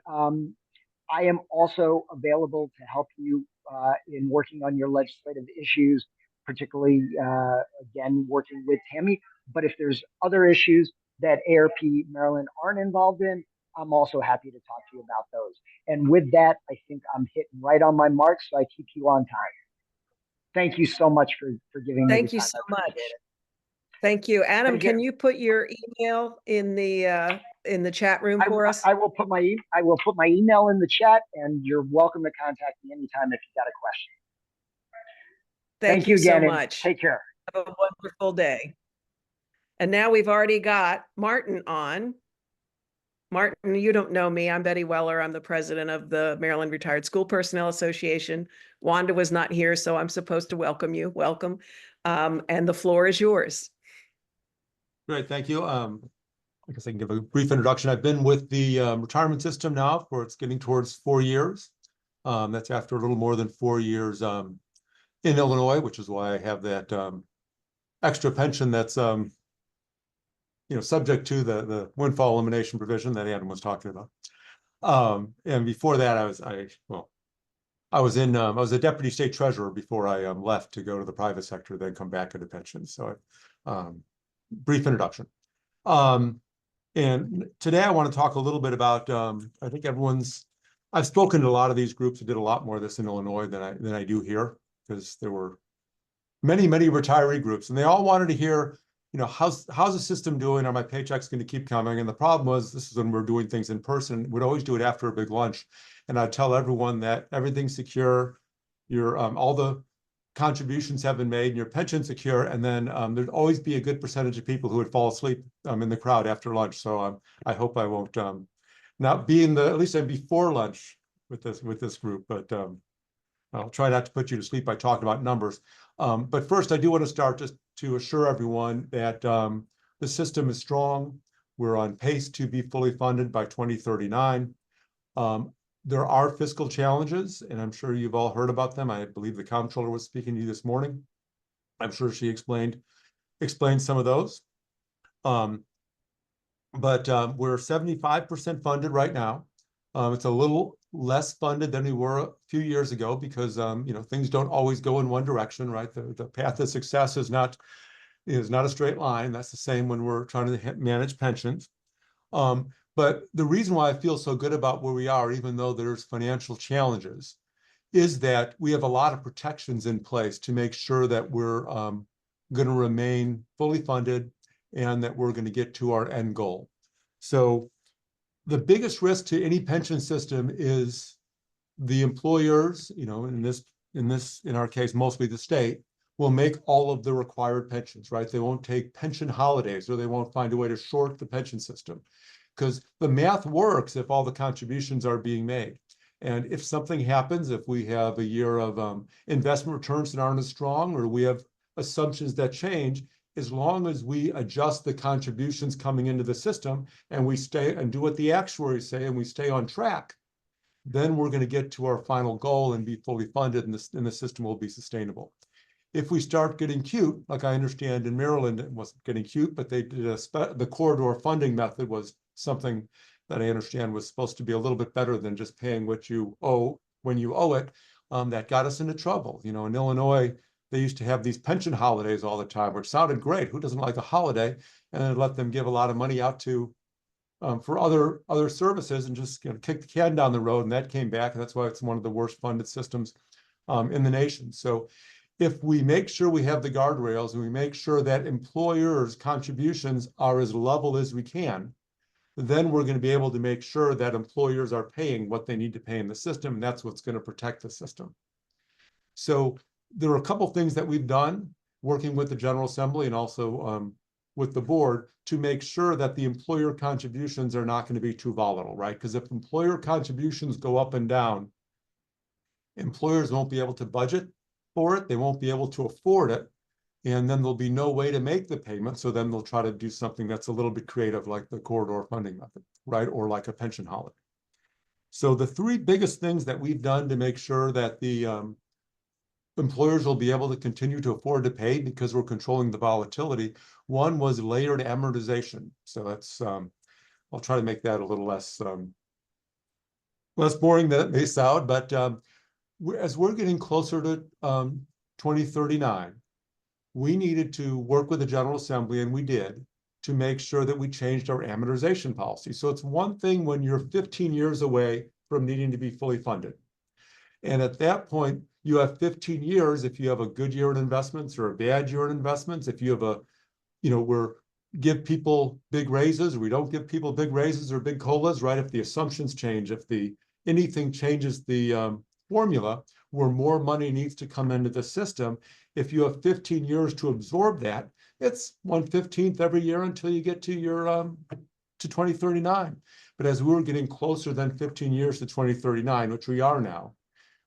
I am also available to help you in working on your legislative issues, particularly, again, working with Tammy. But if there's other issues that AARP Maryland aren't involved in, I'm also happy to talk to you about those. And with that, I think I'm hitting right on my mark, so I keep you on time. Thank you so much for giving me the time. Thank you so much. Thank you. Adam, Take care. can you put your email in the chat room for us? I will put my email in the chat, and you're welcome to contact me anytime if you got a question. Thank you again, so and much. take care. Have a wonderful day. And now we've already got Martin on. Martin, you don't know me. I'm Betty Weller. I'm the president of the Maryland Retired School Personnel Association. Wanda was not here, so I'm supposed to welcome you. Welcome. And the floor is yours. Great, thank you. I guess I can give a brief introduction. I've been with the retirement system now for it's getting towards 4 years. That's after a little more than 4 years in Illinois, which is why I have that extra pension that's subject to the windfall elimination provision that Adam was talking about. And before that, I was a deputy state treasurer before I left to go to the private sector, then come back into pensions. So, brief introduction. And today I want to talk a little bit about. I think I've spoken to a lot of these groups who did a lot more of this in Illinois than I do here, because there were many retiree groups, and they all wanted to hear, how's the system doing? Are my paychecks going to keep coming? And the problem was, this is when we're doing things in person. We'd always do it after a big lunch, and I'd tell everyone that everything's secure. Your all the contributions have been made, and your pension's secure. And then there'd always be a good percentage of people who would fall asleep in the crowd after lunch. So I hope I won't not be at least I'm before lunch with this group, but I'll try not to put you to sleep by talking about numbers. But first, I do want to start just to assure everyone that the system is strong. We're on pace to be fully funded by 2039. There are fiscal challenges, and I'm sure you've all heard about them. I believe the comptroller was speaking to you this morning. I'm sure she explained some of those. But we're 75% funded right now. It's a little less funded than we were a few years ago because things don't always go in one direction, right? The path to success is not a straight line. That's the same when we're trying to manage pensions. But the reason why I feel so good about where we are, even though there's financial challenges, is that we have a lot of protections in place to make sure that we're going to remain fully funded and that we're going to get to our end goal. So the biggest risk to any pension system is the employers, in our case, mostly the state, will make all of the required pensions, right? They won't take pension holidays, or they won't find a way to short the pension system, because the math works if all the contributions are being made. And if something happens, if we have a year of investment returns that aren't as strong, or we have assumptions that change, as long as we adjust the contributions coming into the system and we stay and do what the actuaries say and we stay on track, then we're going to get to our final goal and be fully funded, and the system will be sustainable. If we start getting cute, like I understand in Maryland, it wasn't getting cute, but they did the corridor funding method was something that I understand was supposed to be a little bit better than just paying what you owe when you owe it. That got us into trouble. In Illinois, they used to have these pension holidays all the time, which sounded great. Who doesn't like a holiday? And then let them give a lot of money out to for other services and just kick the can down the road. And that came back, and that's why it's one of the worst funded systems in the nation. So if we make sure we have the guardrails and we make sure that employers' contributions are as level as we can, then we're going to be able to make sure that employers are paying what they need to pay in the system, and that's what's going to protect the system. So there are a couple of things that we've done working with the General Assembly and also with the board to make sure that the employer contributions are not going to be too volatile, right? Because if employer contributions go up and down, employers won't be able to budget for it. They won't be able to afford it. And then there'll be no way to make the payment. So then they'll try to do something that's a little bit creative, like the corridor funding method, right? Or like a pension holiday. So the three biggest things that we've done to make sure that the employers will be able to continue to afford to pay because we're controlling the volatility. One was layered amortization. So that's, I'll try to make that a little less boring than it may sound, but as we're getting closer to 2039, we needed to work with the General Assembly, and we did, to make sure that we changed our amortization policy. So it's one thing when you're 15 years away from needing to be fully funded. And at that point, you have 15 years if you have a good year in investments or a bad year in investments. If you have a, we're give people big raises, or we don't give people big raises or big COLAs, right? If the assumptions change, if anything changes the formula where more money needs to come into the system, if you have 15 years to absorb that, it's 1/15 every year until you get to your to 2039. But as we were getting closer than 15 years to 2039, which we are now,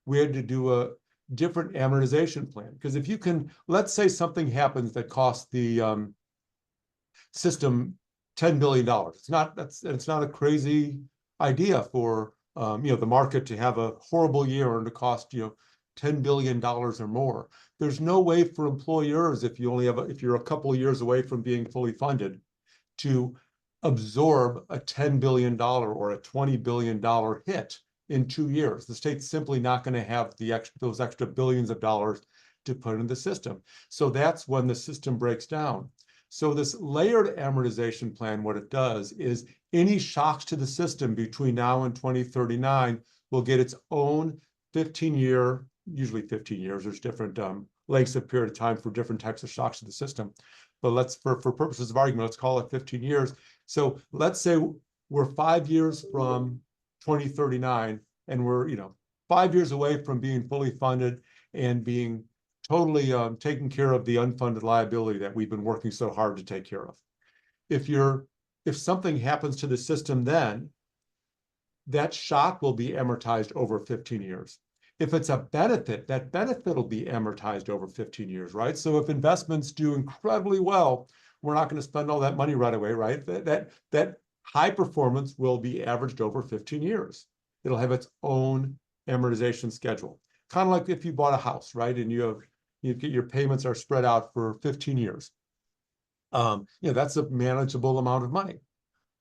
we had to do a different amortization plan. Because if you can, let's say something happens that costs the system $10 billion. It's not a crazy idea for the market to have a horrible year and to cost $10 billion or more. There's no way for employers, if you're a couple of years away from being fully funded, to absorb a $10 billion or a $20 billion hit in 2 years. The state's simply not going to have those extra billions of dollars to put in the system. So that's when the system breaks down. So this layered amortization plan, what it does is any shocks to the system between now and 2039 will get its own 15-year, usually 15 years, there's different lengths of period of time for different types of shocks to the system. But let's, for purposes of argument, let's call it 15 years. So let's say we're 5 years from 2039 and we're 5 years away from being fully funded and being totally taking care of the unfunded liability that we've been working so hard to take care of. If something happens to the system, then that shock will be amortized over 15 years. If it's a benefit, that benefit will be amortized over 15 years, right? So if investments do incredibly well, we're not going to spend all that money right away, right? That high performance will be averaged over 15 years. It'll have its own amortization schedule. Kind of like if you bought a house, right? And your payments are spread out for 15 years. That's a manageable amount of money.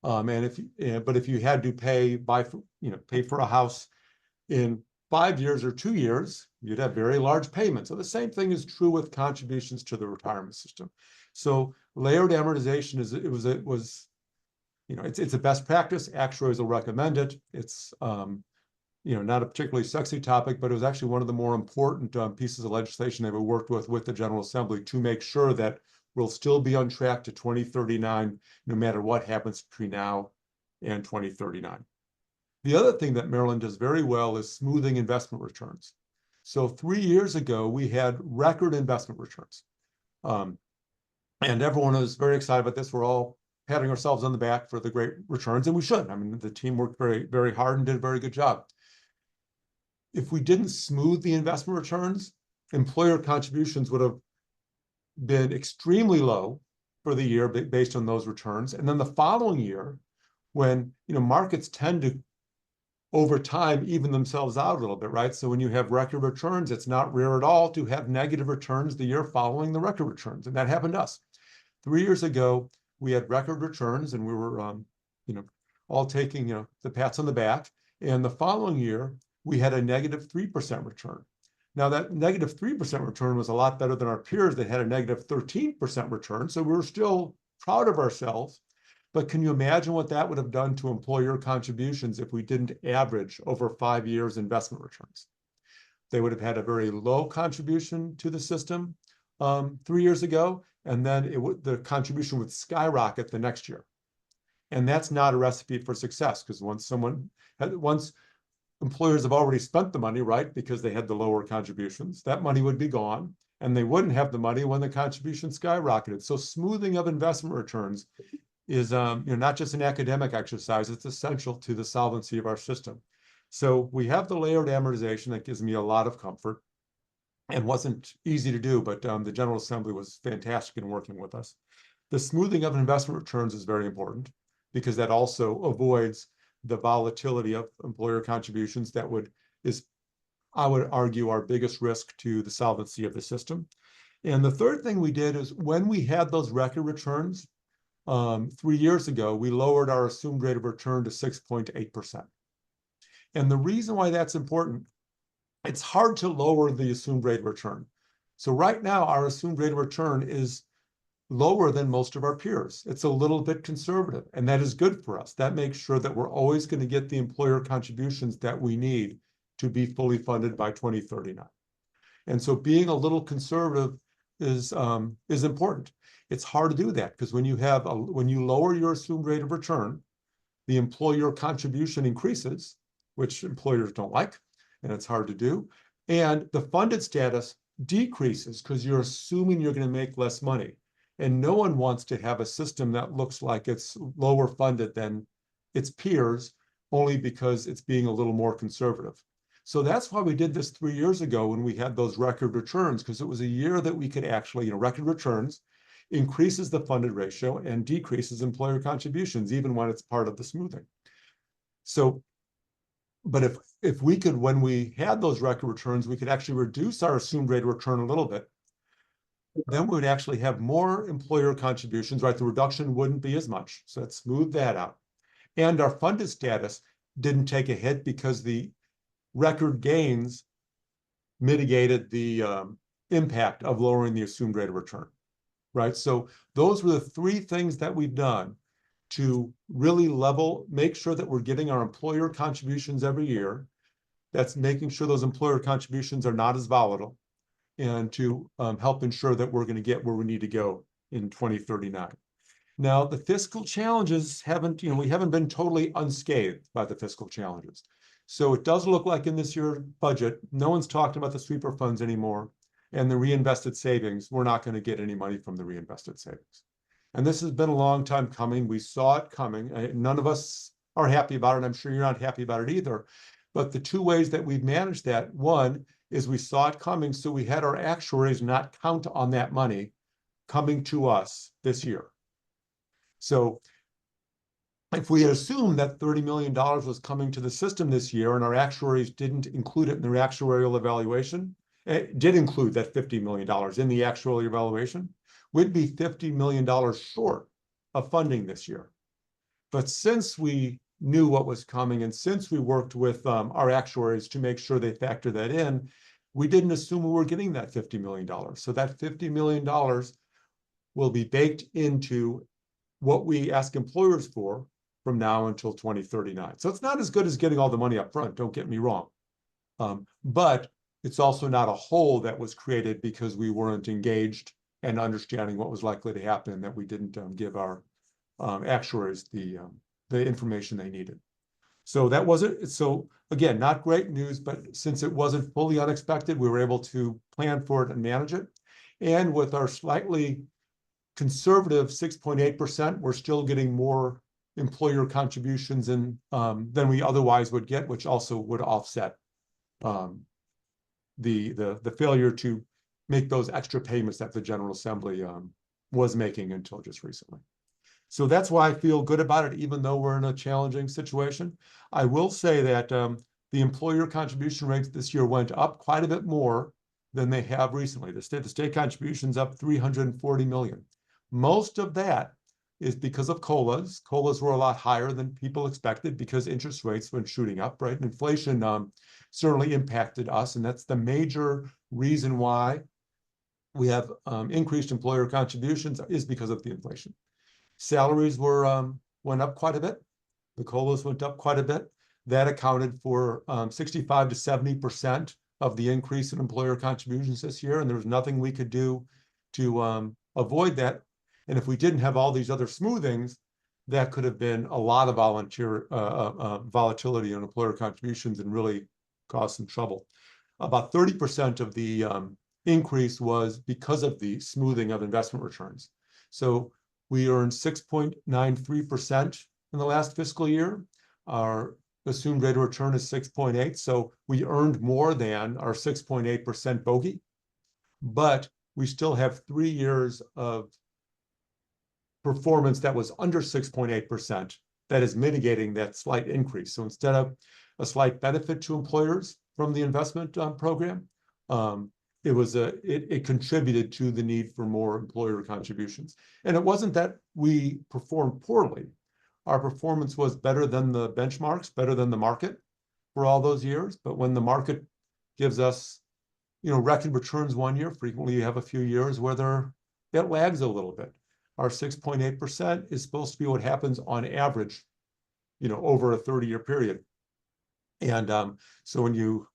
But if you had to pay for a house in 5 years or 2 years, you'd have very large payments. So the same thing is true with contributions to the retirement system. So layered amortization it's a best practice. Actuaries will recommend it. It's not a particularly sexy topic, but it was actually one of the more important pieces of legislation that we worked with the General Assembly to make sure that we'll still be on track to 2039, no matter what happens between now and 2039. The other thing that Maryland does very well is smoothing investment returns. So 3 years ago, we had record investment returns. And everyone was very excited about this. We're all patting ourselves on the back for the great returns, and we should. I mean, the team worked very, very hard and did a very good job. If we didn't smooth the investment returns, employer contributions would have been extremely low for the year based on those returns. And then the following year, when markets tend to, over time, even themselves out a little bit, right? So when you have record returns, it's not rare at all to have negative returns the year following the record returns. And that happened to us. 3 years ago, we had record returns and we were, all taking, the pats on the back. And the following year, we had a negative 3% return. Now that negative 3% return was a lot better than our peers that had a negative 13% return. So we were still proud of ourselves. But can you imagine what that would have done to employer contributions if we didn't average over 5 years investment returns? They would have had a very low contribution to the system 3 years ago, and then the contribution would skyrocket the next year. And that's not a recipe for success, because once employers have already spent the money, right, because they had the lower contributions, that money would be gone, and they wouldn't have the money when the contribution skyrocketed. So smoothing of investment returns is not just an academic exercise, it's essential to the solvency of our system. So we have the layered amortization that gives me a lot of comfort and wasn't easy to do, but the General Assembly was fantastic in working with us. The smoothing of investment returns is very important because that also avoids the volatility of employer contributions that I would argue, our biggest risk to the solvency of the system. And the third thing we did is when we had those record returns, 3 years ago, we lowered our assumed rate of return to 6.8%. And the reason why that's important, it's hard to lower the assumed rate of return. So right now, our assumed rate of return is lower than most of our peers. It's a little bit conservative, and that is good for us. That makes sure that we're always going to get the employer contributions that we need to be fully funded by 2039. And so being a little conservative is important. It's hard to do that because when you lower your assumed rate of return, the employer contribution increases, which employers don't like, and it's hard to do. And the funded status decreases because you're assuming you're going to make less money. And no one wants to have a system that looks like it's lower funded than its peers, only because it's being a little more conservative. So that's why we did this 3 years ago when we had those record returns, because it was a year that we could actually, record returns increases the funded ratio and decreases employer contributions, even when it's part of the smoothing. So, but if we could, when we had those record returns, we could actually reduce our assumed rate of return a little bit, then we would actually have more employer contributions, right? The reduction wouldn't be as much. So let's smooth that out. And our funded status didn't take a hit because the record gains mitigated the impact of lowering the assumed rate of return, right? So those were the three things that we've done to really make sure that we're getting our employer contributions every year. That's making sure those employer contributions are not as volatile, and to help ensure that we're going to get where we need to go in 2039. Now, the fiscal challenges we haven't been totally unscathed by the fiscal challenges. So it does look like in this year's budget, no one's talking about the sweeper funds anymore, and the reinvested savings, we're not going to get any money from the reinvested savings. And this has been a long time coming. We saw it coming. None of us are happy about it. I'm sure you're not happy about it either. But the two ways that we've managed that, one is we saw it coming, so we had our actuaries not count on that money coming to us this year. So if we had assumed that $30 million was coming to the system this year and our actuaries didn't include it in their actuarial evaluation, it did include that $50 million in the actuarial evaluation, we'd be $50 million short of funding this year. But since we knew what was coming, and since we worked with our actuaries to make sure they factor that in, we didn't assume we were getting that $50 million. So that $50 million will be baked into what we ask employers for from now until 2039. So it's not as good as getting all the money up front, don't get me wrong. But it's also not a hole that was created because we weren't engaged and understanding what was likely to happen, and that we didn't give our actuaries the information they needed. So that wasn't, so again, not great news, but since it wasn't fully unexpected, we were able to plan for it and manage it. And with our slightly conservative 6.8%, we're still getting more employer contributions than we otherwise would get, which also would offset the failure to make those extra payments that the General Assembly was making until just recently. So that's why I feel good about it, even though we're in a challenging situation. I will say that the employer contribution rates this year went up quite a bit more than they have recently. The state contribution's up $340 million. Most of that is because of COLAs. COLAs were a lot higher than people expected because interest rates went shooting up, right? And inflation certainly impacted us, and that's the major reason why we have increased employer contributions is because of the inflation. Salaries went up quite a bit. The COLAs went up quite a bit. That accounted for 65 to 70% of the increase in employer contributions this year, and there was nothing we could do to avoid that. And if we didn't have all these other smoothings, that could have been a lot of volatility in employer contributions and really caused some trouble. About 30% of the increase was because of the smoothing of investment returns. So we earned 6.93% in the last fiscal year. Our assumed rate of return is 6.8. So we earned more than our 6.8% bogey, but we still have 3 years of performance that was under 6.8% that is mitigating that slight increase. So instead of a slight benefit to employers from the investment program, it contributed to the need for more employer contributions. And it wasn't that we performed poorly. Our performance was better than the benchmarks, better than the market for all those years. But when the market gives us, record returns one year, frequently you have a few years where it lags a little bit. our 6.8% is supposed to be what happens on average, over a 30-year period. And so when you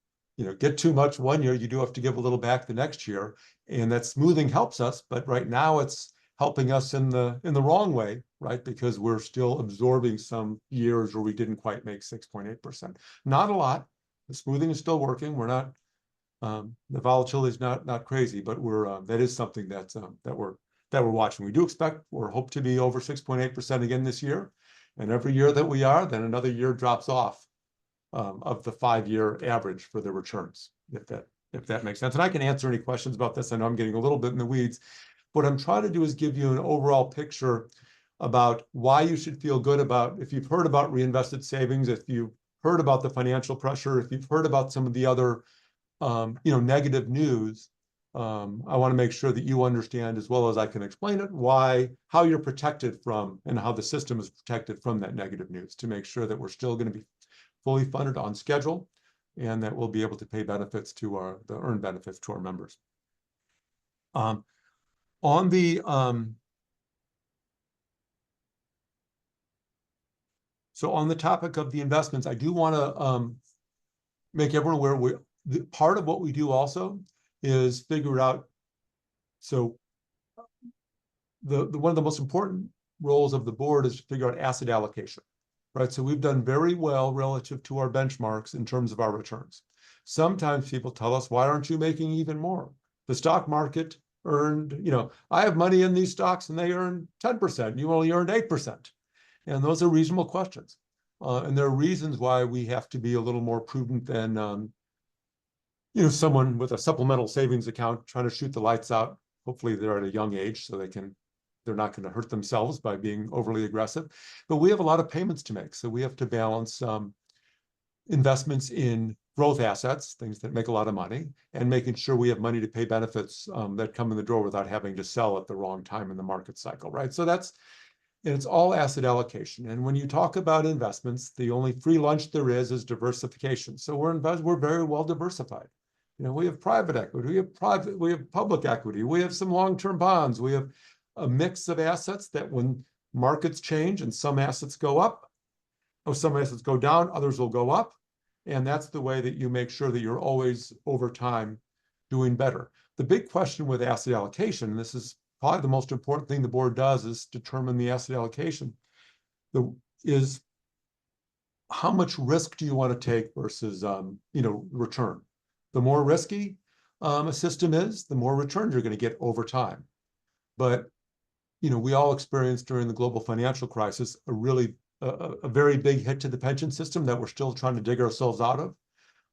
get too much one year, you do have to give a little back the next year. And that smoothing helps us, but right now it's helping us in the wrong way, right? Because we're still absorbing some years where we didn't quite make 6.8%. Not a lot. The smoothing is still working. We're not, the volatility is not crazy, but that is something that we're watching. We do expect or hope to be over 6.8% again this year. And every year that we are, then another year drops off of the 5-year average for the returns, if that makes sense. And I can answer any questions about this. I know I'm getting a little bit in the weeds. What I'm trying to do is give you an overall picture about why you should feel good about, if you've heard about reinvested savings, if you've heard about the financial pressure, if you've heard about some of the other, negative news, I want to make sure that you understand, as well as I can explain it, how you're protected from, and how the system is protected from that negative news, to make sure that we're still going to be fully funded on schedule, and that we'll be able to pay benefits to the earned benefits to our members. So on the topic of the investments, I do want to make everyone aware, part of what we do also is figure out, so one of the most important roles of the board is to figure out asset allocation, right? So we've done very well relative to our benchmarks in terms of our returns. Sometimes people tell us, why aren't you making even more? The stock market earned, I have money in these stocks and they earn 10%, you only earned 8%. And those are reasonable questions. And there are reasons why we have to be a little more prudent than, someone with a supplemental savings account trying to shoot the lights out. Hopefully they're at a young age, so they're not going to hurt themselves by being overly aggressive. But we have a lot of payments to make. So we have to balance investments in growth assets, things that make a lot of money, and making sure we have money to pay benefits that come in the door without having to sell at the wrong time in the market cycle, right? So it's all asset allocation. And when you talk about investments, the only free lunch there is diversification. So we're very well diversified. We have private equity, we have public equity, we have some long-term bonds, we have a mix of assets that when markets change and some assets go up, or some assets go down, others will go up. And that's the way that you make sure that you're always, over time, doing better. The big question with asset allocation, and this is probably the most important thing the board does, is determine the asset allocation, is how much risk do you want to take versus, return? The more risky a system is, the more returns you're going to get over time. But, we all experienced during the global financial crisis a very big hit to the pension system that we're still trying to dig ourselves out of,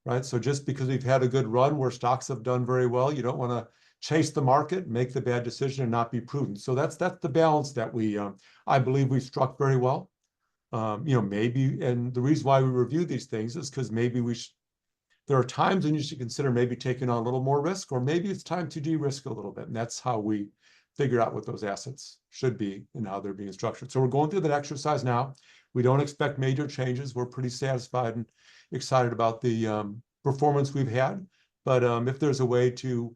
right? So just because we've had a good run where stocks have done very well, you don't want to chase the market, make the bad decision, and not be prudent. So that's the balance that I believe we struck very well. Maybe, and the reason why we review these things is because maybe there are times when you should consider maybe taking on a little more risk, or maybe it's time to de-risk a little bit. And that's how we figure out what those assets should be and how they're being structured. So we're going through that exercise now. We don't expect major changes. We're pretty satisfied and excited about the performance we've had. But if there's a way to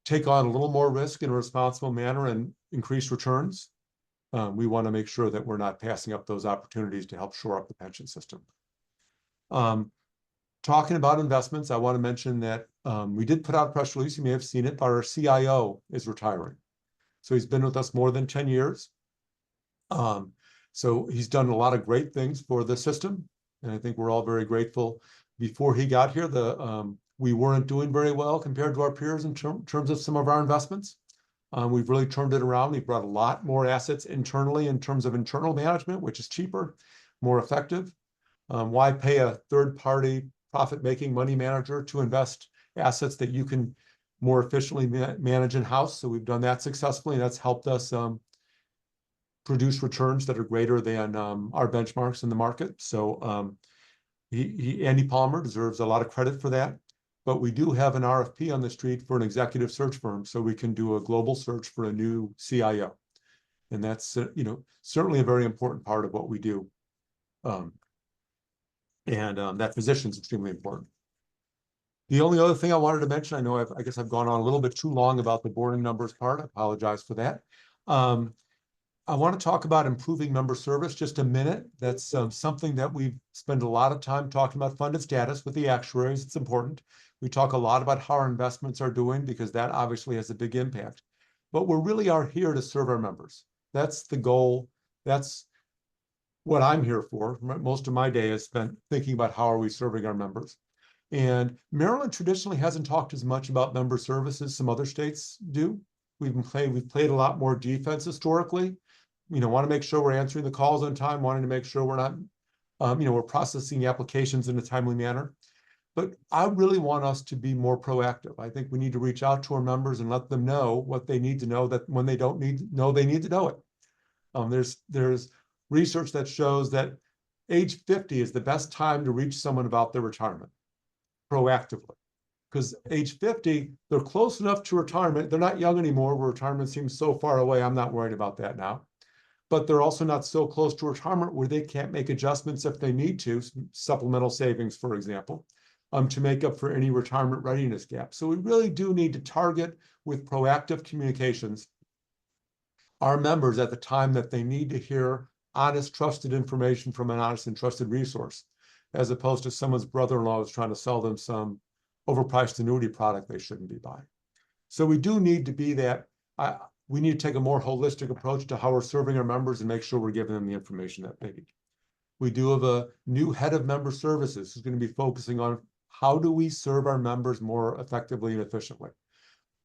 take on a little more risk in a responsible manner and increase returns, we want to make sure that we're not passing up those opportunities to help shore up the pension system. Talking about investments, I want to mention that we did put out a press release. You may have seen it, but our CIO is retiring. So he's been with us more than 10 years. So he's done a lot of great things for the system. And I think we're all very grateful. Before he got here, we weren't doing very well compared to our peers in terms of some of our investments. We've really turned it around. We've brought a lot more assets internally in terms of internal management, which is cheaper, more effective. Why pay a third-party profit-making money manager to invest assets that you can more efficiently manage in-house? So we've done that successfully, and that's helped us produce returns that are greater than our benchmarks in the market. So Andy Palmer deserves a lot of credit for that. But we do have an RFP on the street for an executive search firm, so we can do a global search for a new CIO. And that's certainly a very important part of what we do. That position is extremely important. The only other thing I wanted to mention, I guess I've gone on a little bit too long about the boarding numbers part. I apologize for that. I want to talk about improving member service just a minute. That's something that we've spent a lot of time talking about funded status with the actuaries. It's important. We talk a lot about how our investments are doing because that obviously has a big impact. But we really are here to serve our members. That's the goal. That's what I'm here for. Most of my day is spent thinking about how are we serving our members. And Maryland traditionally hasn't talked as much about member service as some other states do. We've played a lot more defense historically. Want to make sure we're answering the calls on time, wanting to make sure we're not, we're processing applications in a timely manner. But I really want us to be more proactive. I think we need to reach out to our members and let them know what they need to know, that when they don't need to know, they need to know it. There's research that shows that age 50 is the best time to reach someone about their retirement proactively. Because age 50, they're close enough to retirement. They're not young anymore, where retirement seems so far away. I'm not worried about that now. But they're also not so close to retirement where they can't make adjustments if they need to, supplemental savings, for example, to make up for any retirement readiness gap. So we really do need to target with proactive communications our members at the time that they need to hear honest, trusted information from an honest and trusted resource, as opposed to someone's brother-in-law who's trying to sell them some overpriced annuity product they shouldn't be buying. So we do need to be that. We need to take a more holistic approach to how we're serving our members and make sure we're giving them the information that they need. We do have a new head of member services who's going to be focusing on how do we serve our members more effectively and efficiently.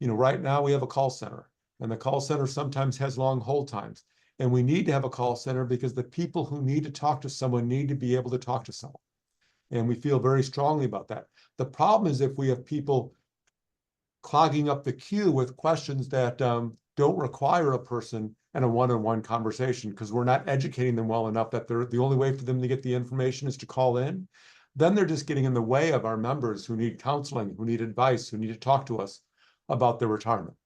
Right now we have a call center, and the call center sometimes has long hold times. And we need to have a call center because the people who need to talk to someone need to be able to talk to someone. And we feel very strongly about that. The problem is if we have people clogging up the queue with questions that don't require a person and a one-on-one conversation because we're not educating them well enough that the only way for them to get the information is to call in, then they're just getting in the way of our members who need counseling, who need advice, who need to talk to us about their retirement.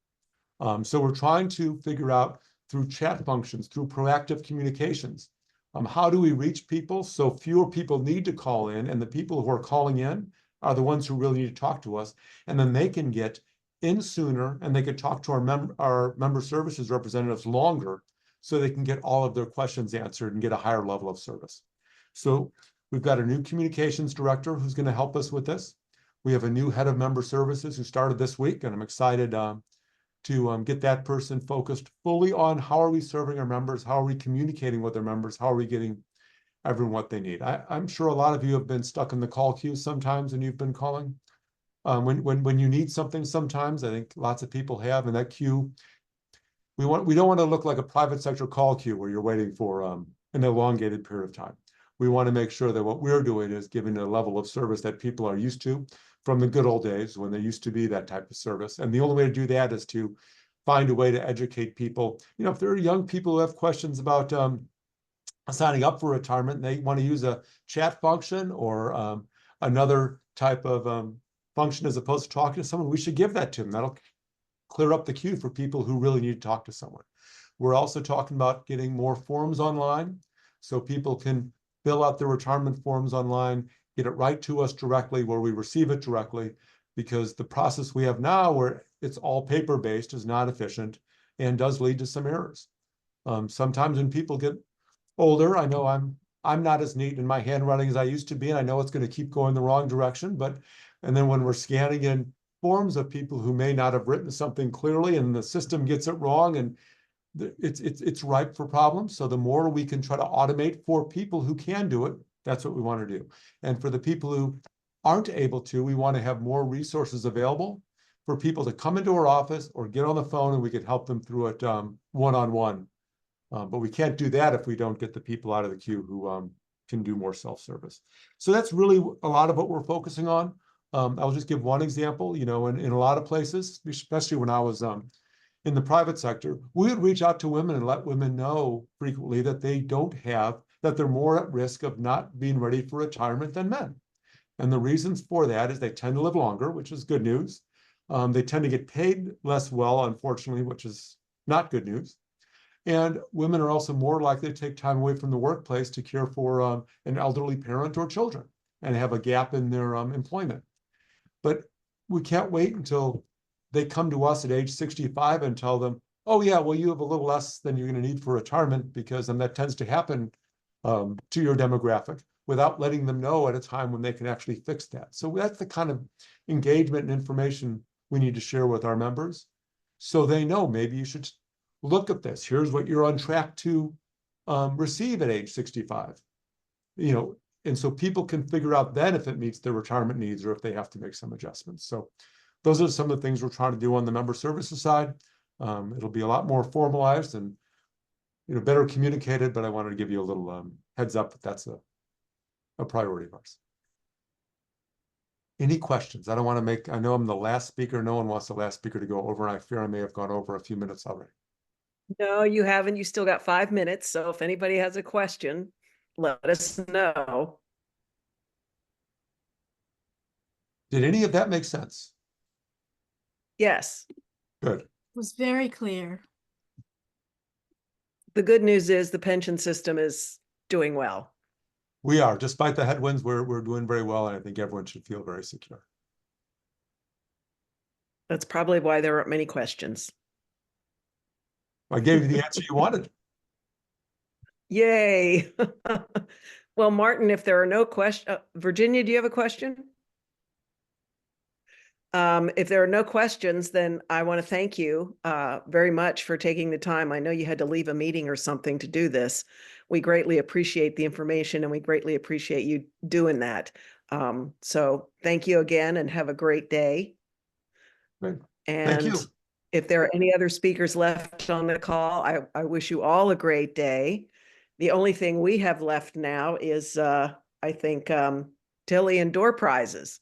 So we're trying to figure out through chat functions, through proactive communications, how do we reach people so fewer people need to call in, and the people who are calling in are the ones who really need to talk to us, and then they can get in sooner and they can talk to our member services representatives longer so they can get all of their questions answered and get a higher level of service. So we've got a new communications director who's going to help us with this. We have a new head of member services who started this week, and I'm excited to get that person focused fully on how are we serving our members, how are we communicating with our members, how are we getting everyone what they need. I'm sure a lot of you have been stuck in the call queue sometimes and you've been calling. When you need something sometimes, I think lots of people have, and that queue, we don't want to look like a private sector call queue where you're waiting for an elongated period of time. We want to make sure that what we're doing is giving a level of service that people are used to from the good old days when there used to be that type of service. And the only way to do that is to find a way to educate people. If there are young people who have questions about signing up for retirement and they want to use a chat function or another type of function as opposed to talking to someone, we should give that to them. That'll clear up the queue for people who really need to talk to someone. We're also talking about getting more forms online so people can fill out their retirement forms online, get it right to us directly where we receive it directly, because the process we have now where it's all paper-based is not efficient and does lead to some errors. Sometimes when people get older, I know I'm not as neat in my handwriting as I used to be, and I know it's going to keep going the wrong direction, and then when we're scanning in forms of people who may not have written something clearly and the system gets it wrong, and it's ripe for problems. So the more we can try to automate for people who can do it, that's what we want to do. And for the people who aren't able to, we want to have more resources available for people to come into our office or get on the phone and we could help them through it one-on-one. But we can't do that if we don't get the people out of the queue who can do more self-service. So that's really a lot of what we're focusing on. I'll just give one example. In a lot of places, especially when I was in the private sector, we would reach out to women and let women know frequently that that they're more at risk of not being ready for retirement than men. And the reasons for that is they tend to live longer, which is good news. They tend to get paid less well, unfortunately, which is not good news. And women are also more likely to take time away from the workplace to care for an elderly parent or children and have a gap in their employment. But we can't wait until they come to us at age 65 and tell them, oh yeah, well, you have a little less than you're going to need for retirement because that tends to happen to your demographic without letting them know at a time when they can actually fix that. So that's the kind of engagement and information we need to share with our members. So they know maybe you should look at this. Here's what you're on track to receive at age 65. You know, and so people can figure out then if it meets their retirement needs or if they have to make some adjustments. So those are some of the things we're trying to do on the member services side. It'll be a lot more formalized and, you know, better communicated, but I wanted to give you a little heads up that that's a priority of ours. Any questions? I don't want to make, I know I'm the last speaker. No one wants the last speaker to go over, and I fear I may have gone over a few minutes already. No, you haven't. You still got 5 minutes. So if anybody has a question, let us know. Did any of that make sense? Yes. Good. It was very clear. The good news is the pension system is doing well. We are, despite the headwinds, we're doing very well, and I think everyone should feel very secure. That's probably why there aren't many questions. I gave you the answer you wanted. Yay. Well, Martin, if there are no questions, Virginia, do you have a question? If there are no questions, then I want to thank you very much for taking the time. I know you had to leave a meeting or something to do this. We greatly appreciate the information and we greatly appreciate you doing that. So thank you again and have a great day. Great. And Thank you. if there are any other speakers left on the call, I wish you all a great day. The only thing we have left now is, I think, Tilly and door prizes.